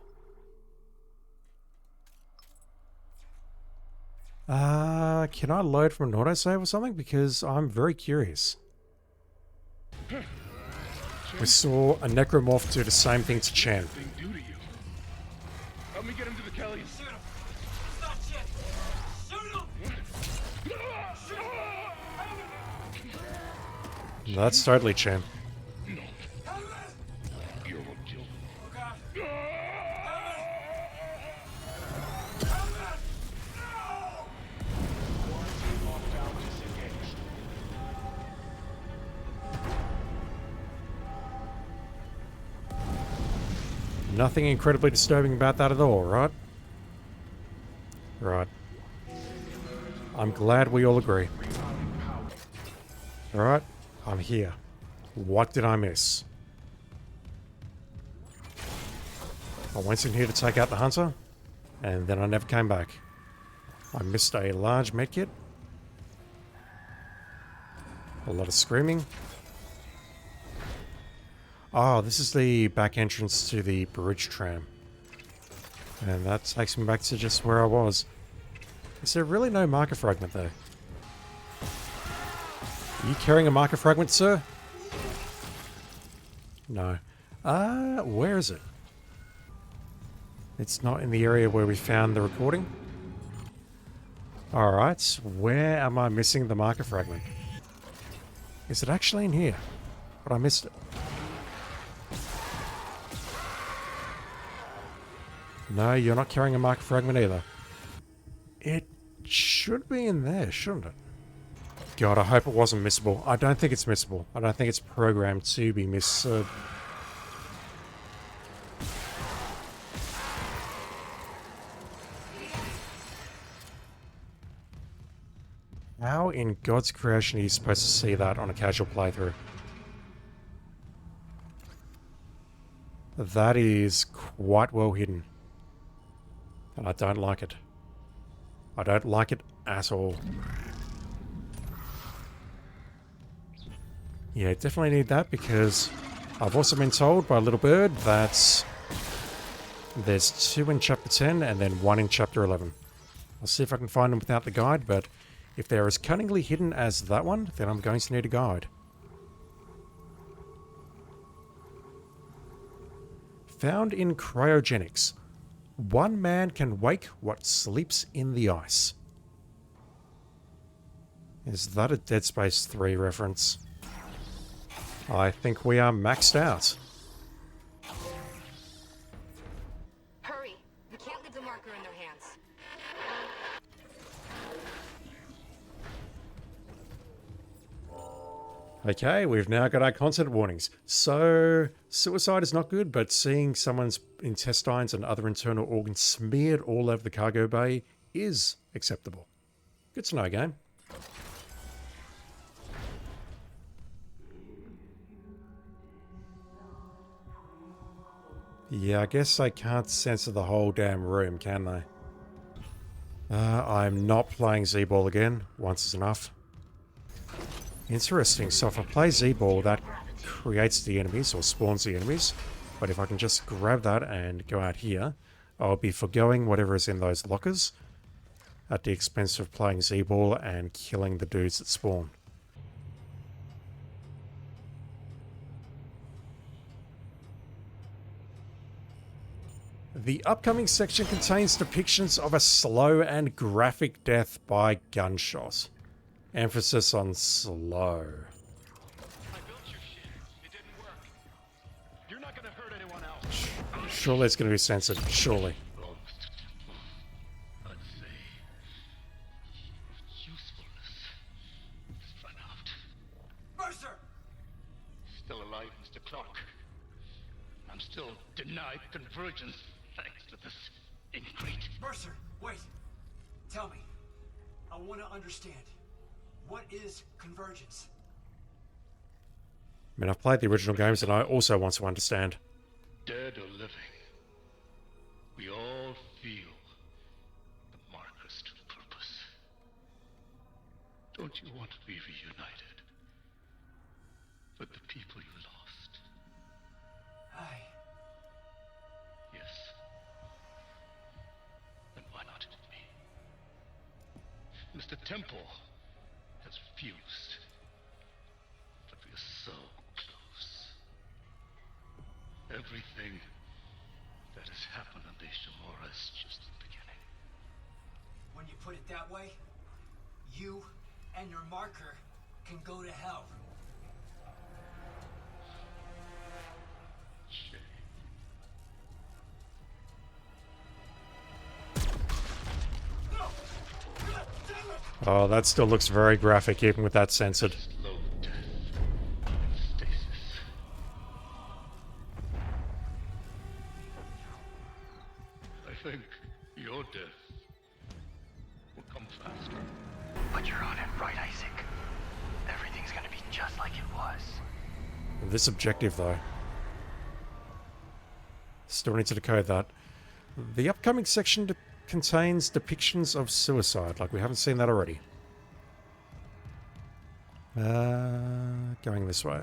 Can I load from an autosave or something? Because I'm very curious. We saw a necromorph do the same thing to Chen. Help me get him to the Kelly. Shoot him. It's not shit. Shoot him! That's totally Chen. No. You're what killed him. Oh God. Nothing incredibly disturbing about that at all, right? Right. I'm glad we all agree. Alright, I'm here. What did I miss? I went in here to take out the hunter, and then I never came back. I missed a large medkit. A lot of screaming. Oh, this is the back entrance to the bridge tram. And that takes me back to just where I was. Is there really no marker fragment there? Are you carrying a marker fragment, sir? No. Where is it? It's not in the area where we found the recording. Alright, where am I missing the marker fragment? Is it actually in here? But I missed it. No, you're not carrying a marker fragment either. It should be in there, shouldn't it? God, I hope it wasn't missable. I don't think it's missable. I don't think it's programmed to be miss... How in God's creation are you supposed to see that on a casual playthrough? That is quite well hidden. And I don't like it. I don't like it at all. Yeah, definitely need that because I've also been told by Little Bird that there's 2 in Chapter 10 and then 1 in Chapter 11. I'll see if I can find them without the guide, but if they're as cunningly hidden as that one, then I'm going to need a guide. Found in cryogenics. One man can wake what sleeps in the ice. Is that a Dead Space 3 reference? I think we are maxed out. Hurry! We can't leave the marker in their hands. Okay, we've now got our content warnings. So, suicide is not good, but seeing someone's intestines and other internal organs smeared all over the cargo bay is acceptable. Good to know, game. Yeah, I guess I can't censor the whole damn room, can I? I'm not playing Z-Ball again. Once is enough. Interesting. So if I play Z-Ball, that creates the enemies or spawns the enemies. But if I can just grab that and go out here, I'll be forgoing whatever is in those lockers at the expense of playing Z-Ball and killing the dudes that spawn. The upcoming section contains depictions of a slow and graphic death by gunshot. Emphasis on slow. Surely it's going to be censored. Surely. Mercer! Still alive, Mr. Clark. I'm still denied convergence thanks to this ingrate. Mercer, wait. Tell me. I want to understand. What is convergence? I mean, I've played the original games and I also want to understand. Dead or living, we all feel the marker's true purpose. Don't you want to be reunited with the people you lost? Yes. Then why not me? Mr. Temple has refused, but we are so close. Everything that has happened on the Ishimura is just the beginning. When you put it that way, you and your marker can go to hell. Oh, that still looks very graphic, even with that censored. I think your death will come faster. But you're on it, right, Isaac? Everything's gonna be just like it was. This objective, though. Still need to decode that. The upcoming section contains depictions of suicide, like we haven't seen that already. Going this way.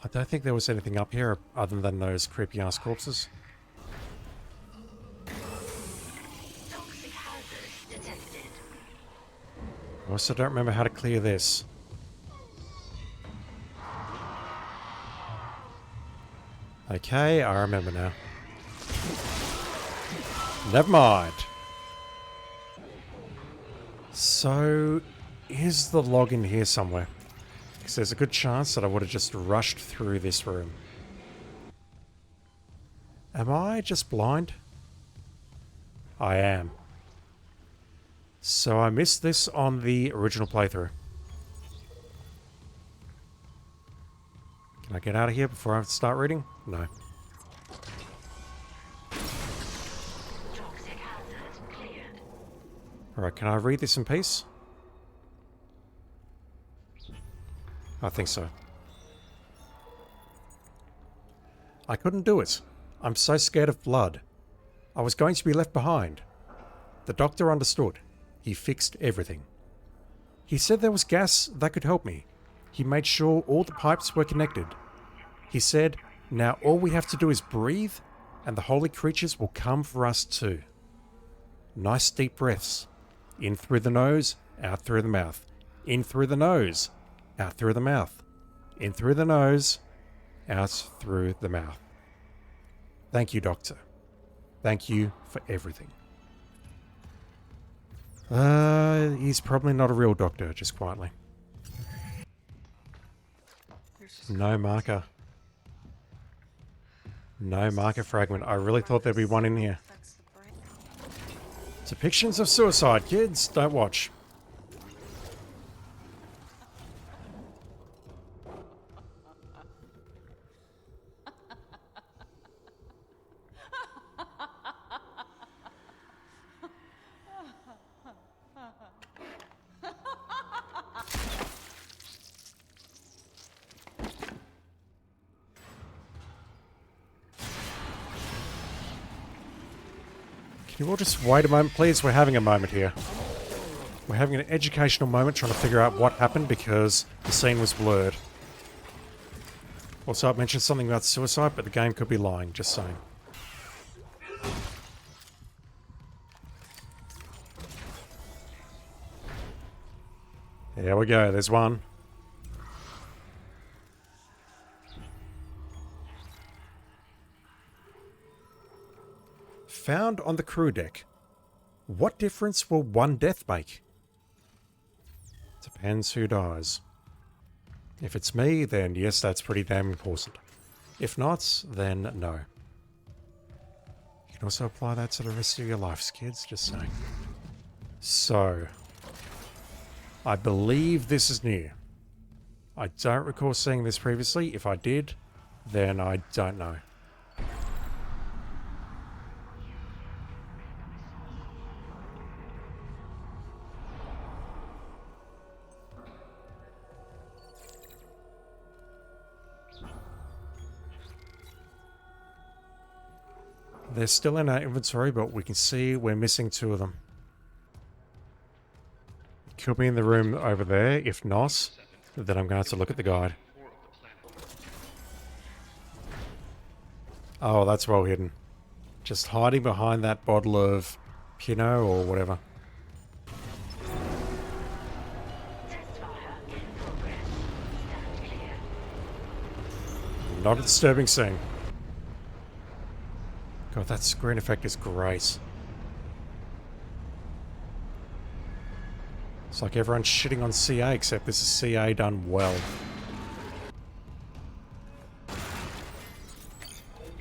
I don't think there was anything up here other than those creepy ass corpses. Toxic hazards detected. I also don't remember how to clear this. Okay, I remember now. Never mind. So, is the log in here somewhere? Because there's a good chance that I would have just rushed through this room. Am I just blind? I am. So I missed this on the original playthrough. Can I get out of here before I have to start reading? No. Alright, can I read this in peace? I think so. I couldn't do it. I'm so scared of blood. I was going to be left behind. The doctor understood. He fixed everything. He said there was gas that could help me. He made sure all the pipes were connected. He said, now all we have to do is breathe, and the holy creatures will come for us too. Nice deep breaths. In through the nose, out through the mouth. In through the nose, out through the mouth. In through the nose, out through the mouth. Thank you, Doctor. Thank you for everything. He's probably not a real doctor, just quietly. No marker. No marker fragment. I really thought there'd be one in here. Depictions of suicide, kids. Don't watch. Can you all just wait a moment, please? We're having a moment here. We're having an educational moment trying to figure out what happened because the scene was blurred. Also, I mentioned something about suicide, but the game could be lying, just saying. There we go, there's one. Found on the crew deck. What difference will one death make? Depends who dies. If it's me, then yes, that's pretty damn important. If not, then no. You can also apply that to the rest of your lives, kids, just saying. So, I believe this is new. I don't recall seeing this previously. If I did, then I don't know. They're still in our inventory, but we can see we're missing 2 of them. Could be in the room over there. If not, then I'm going to have to look at the guide. Oh, that's well hidden. Just hiding behind that bottle of Pinot or whatever. Not a disturbing scene. God, that screen effect is great. It's like everyone's shitting on CA, except this is CA done well.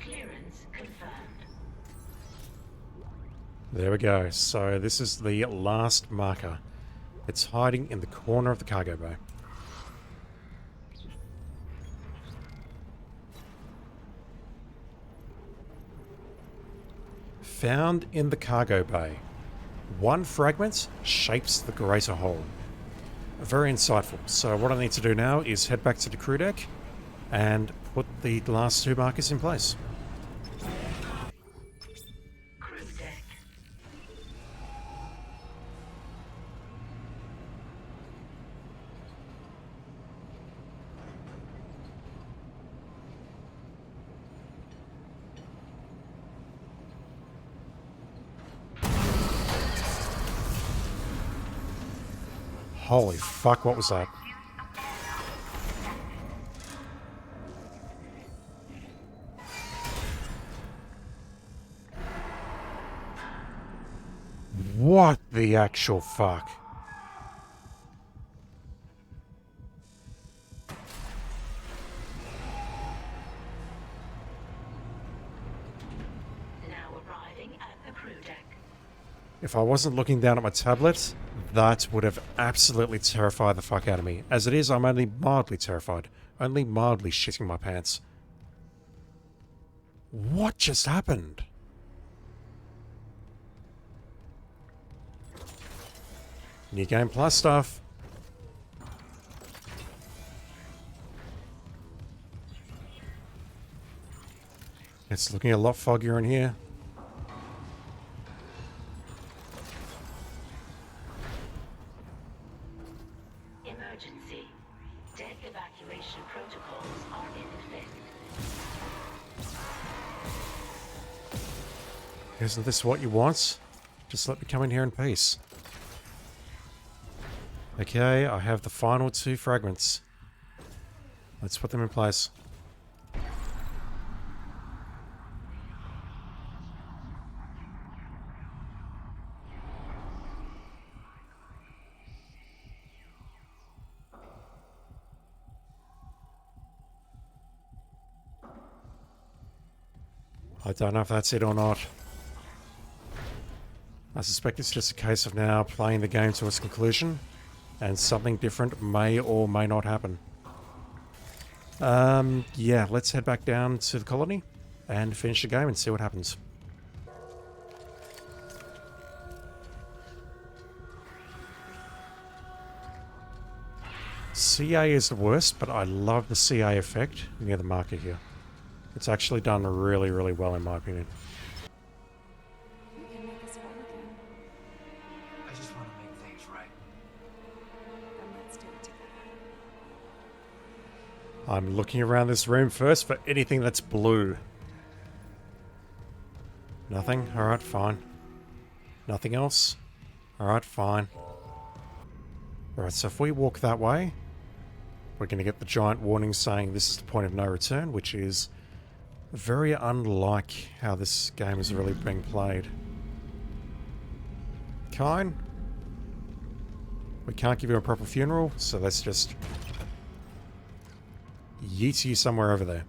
Clearance confirmed. There we go. So this is the last marker. It's hiding in the corner of the cargo bay. Found in the cargo bay. One fragment shapes the greater whole. Very insightful. So what I need to do now is head back to the crew deck and put the last 2 markers in place. Crew deck. Holy fuck, what was that? What the actual fuck? If I wasn't looking down at my tablet, that would have absolutely terrified the fuck out of me. As it is, I'm only mildly terrified. Only mildly shitting my pants. What just happened? New Game Plus stuff. It's looking a lot foggier in here. Emergency. Deck evacuation protocols are in effect. Isn't this what you want? Just let me come in here in peace. Okay, I have the final 2 fragments. Let's put them in place. I don't know if that's it or not. I suspect it's just a case of now playing the game to its conclusion, and something different may or may not happen. Yeah, let's head back down to the colony and finish the game and see what happens. CA is the worst, but I love the CA effect near the marker here. It's actually done really, really well in my opinion. We can make this whole again. I just want to make things right. Then let's do it together. I'm looking around this room first for anything that's blue. Nothing? Alright, fine. Nothing else? Alright, fine. Alright, so if we walk that way, we're going to get the giant warning saying this is the point of no return, which is very unlike how this game is really being played. Kine? We can't give you a proper funeral, so let's just yeet you somewhere over there.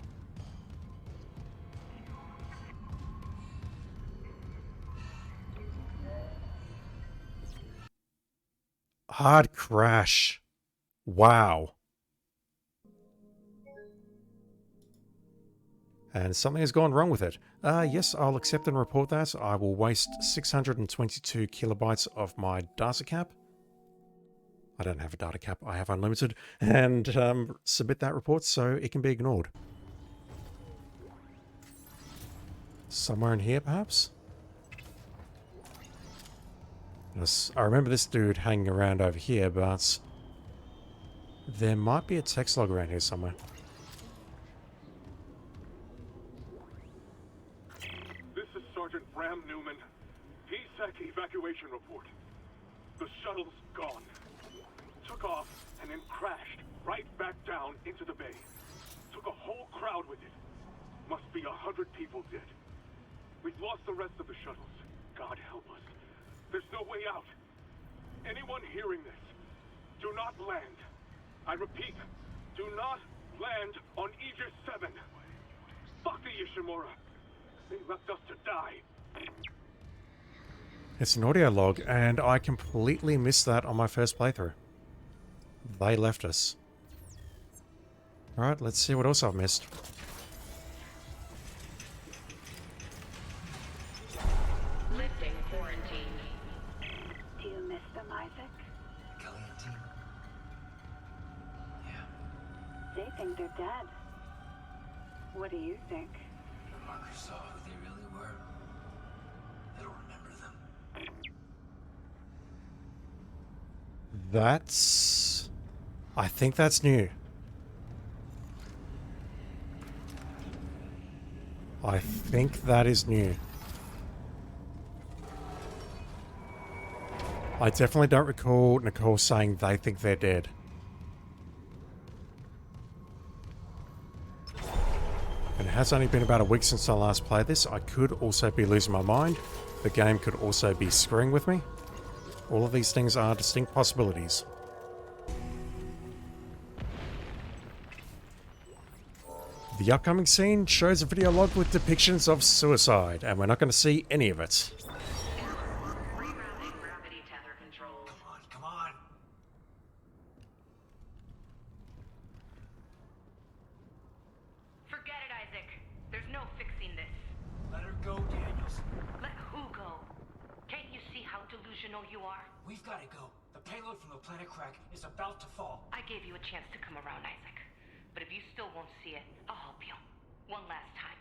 Hard crash. Wow. And something has gone wrong with it. Yes, I'll accept and report that. I will waste 622 kilobytes of my data cap. I don't have a data cap, I have unlimited. And submit that report so it can be ignored. Somewhere in here, perhaps? Yes, I remember this dude hanging around over here, but there might be a text log around here somewhere. Sergeant Bram Newman. PSEC evacuation report. The shuttle's gone. Took off and then crashed right back down into the bay. Took a whole crowd with it. Must be 100 people dead. We've lost the rest of the shuttles. God help us. There's no way out. Anyone hearing this, do not land. I repeat, do not land on Aegis VII. Fuck the Ishimura. They left us to die. It's an audio log, and I completely missed that on my first playthrough. They left us. Alright, let's see what else I've missed. Lifting quarantine. Do you miss them, Isaac? Kelly and team? Yeah. They think they're dead. What do you think? The markers saw who they really were. They don't remember them. That's... I think that's new. I think that is new. I definitely don't recall Nicole saying they think they're dead. And it has only been about a week since I last played this. I could also be losing my mind. The game could also be screwing with me. All of these things are distinct possibilities. The upcoming scene shows a video log with depictions of suicide, and we're not going to see any of it. original you are? We've got to go. The payload from the planet Crack is about to fall. I gave you a chance to come around, Isaac. But if you still won't see it, I'll help you. One last time.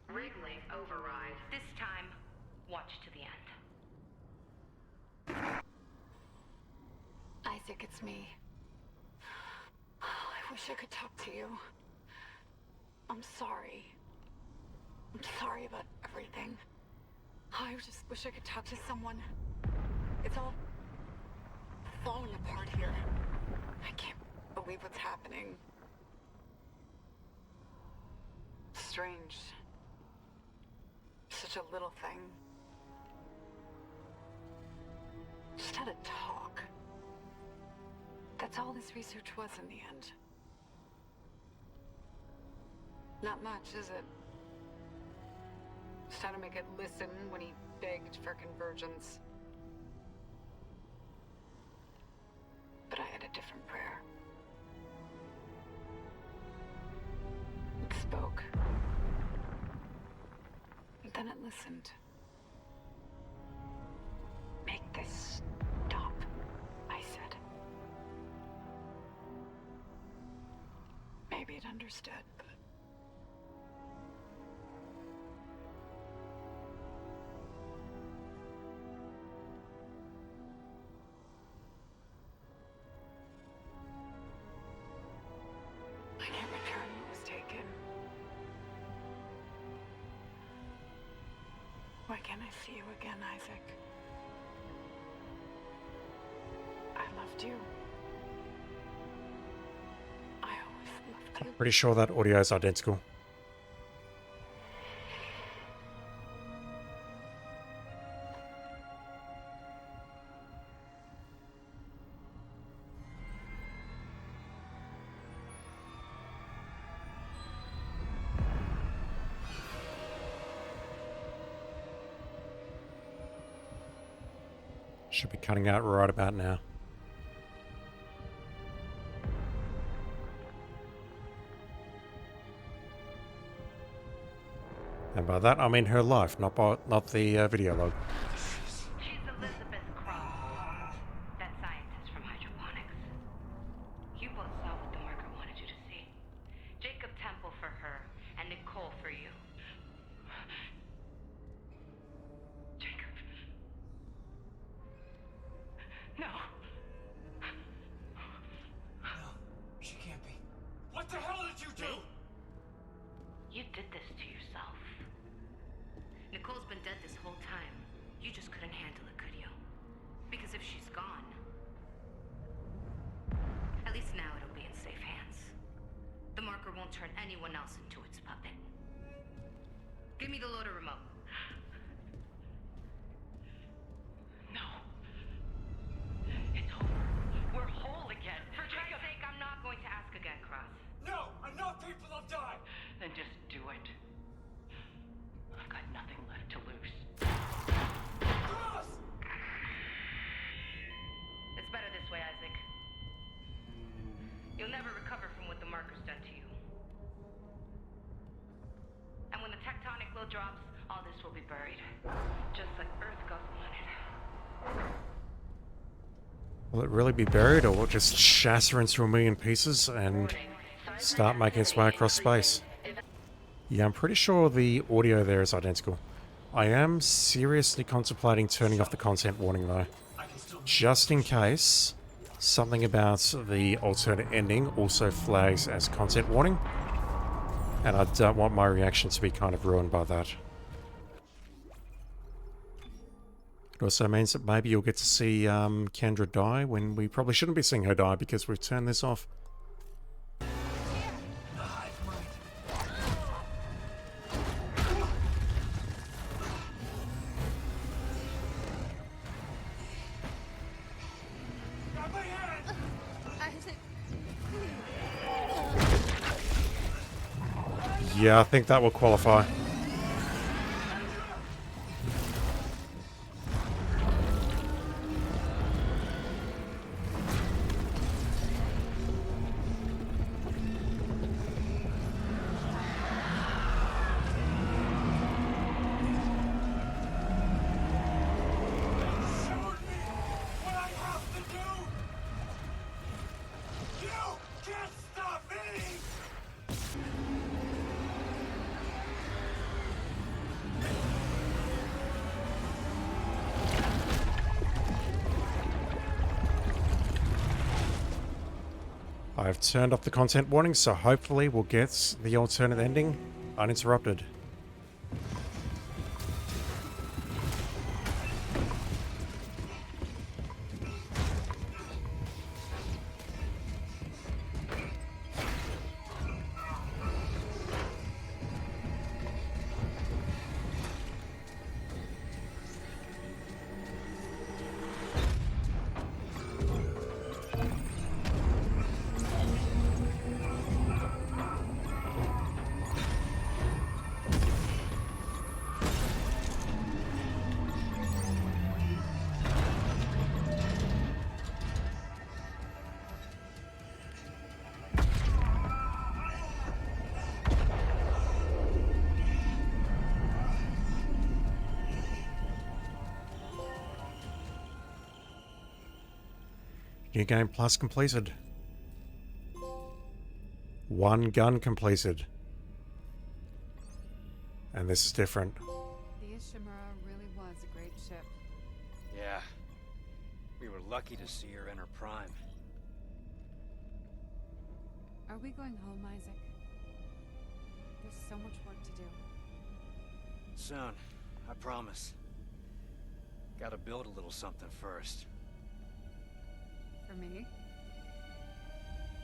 Rig-link override. This time, watch to the end. Isaac, it's me. I wish I could talk to you. I'm sorry. I'm sorry about everything. I just wish I could talk to someone. It's all falling apart here. I can't believe what's happening. Strange. Such a little thing. Just had a talk. That's all this research was in the end. Not much, is it? Just how to make it listen when he begged for convergence. But I had a different prayer. It spoke. And then it listened. Make this stop, I said. Maybe it understood, but... I can't return what was taken. Why can't I see you again, Isaac? I loved you. I always loved you. Pretty sure that audio is identical. Should be cutting out right about now. And by that I mean her life, not the video log. She's Elizabeth Crumb, that scientist from Hydroponics. You both saw what the marker wanted you to see. Jacob Temple for her, and Nicole for you. Jacob. No. No, she can't be. What the hell did you do? You did this to yourself. Nicole's been dead this whole time. You just couldn't handle it, could you? Because if she's gone, at least now it'll be in safe hands. The marker won't turn anyone else into its puppet. Give me the loader remote. No. It's over. We're whole again. For Christ's sake, I'm not going to ask again, Cross. No! Enough people have died! Then just do it. I've got nothing left to lose. Cross! It's better this way, Isaac. You'll never recover from what the marker's done to you. And when the tectonic load drops, all this will be buried. Just like Earth got wanted. Will it really be buried, or will it just shatter into a million pieces and start making its way across space? Yeah, I'm pretty sure the audio there is identical. I am seriously contemplating turning off the content warning though, just in case something about the alternate ending also flags as content warning, and I don't want my reaction to be kind of ruined by that. It also means that maybe you'll get to see Kendra die when we probably shouldn't be seeing her die because we've turned this off. Yeah, I think that will qualify. I've turned off the content warning, so hopefully we'll get the alternate ending uninterrupted. New game plus completed. 1 gun completed. And this is different. The Ishimura really was a great ship. Yeah. We were lucky to see her in her prime. Are we going home, Isaac? There's so much work to do. Soon, I promise. Gotta build a little something first. For me?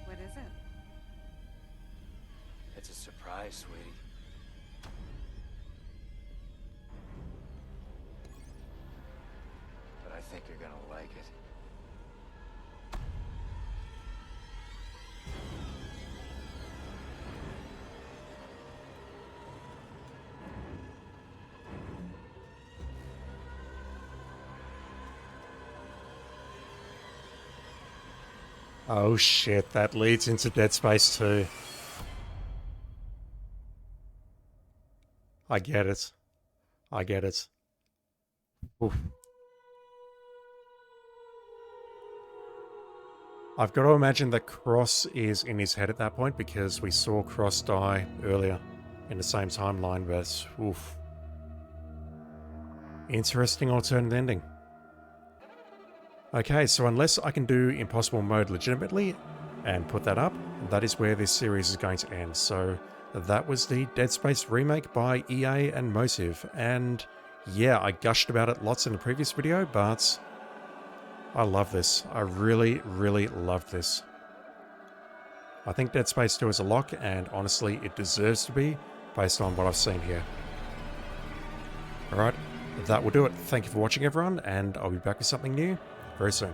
What is it? It's a surprise, sweetie. But I think you're gonna like it. Oh shit, that leads into Dead Space 2. I get it. I get it. Oof. I've got to imagine that Cross is in his head at that point because we saw Cross die earlier in the same timeline, but oof. Interesting alternate ending. Okay, so unless I can do Impossible Mode legitimately and put that up, that is where this series is going to end. So that was the Dead Space remake by EA and Motive. And yeah, I gushed about it lots in the previous video, but I love this. I really, really love this. I think Dead Space 2 is a lock, and honestly, it deserves to be based on what I've seen here. Alright, that will do it. Thank you for watching, everyone, and I'll be back with something new very soon.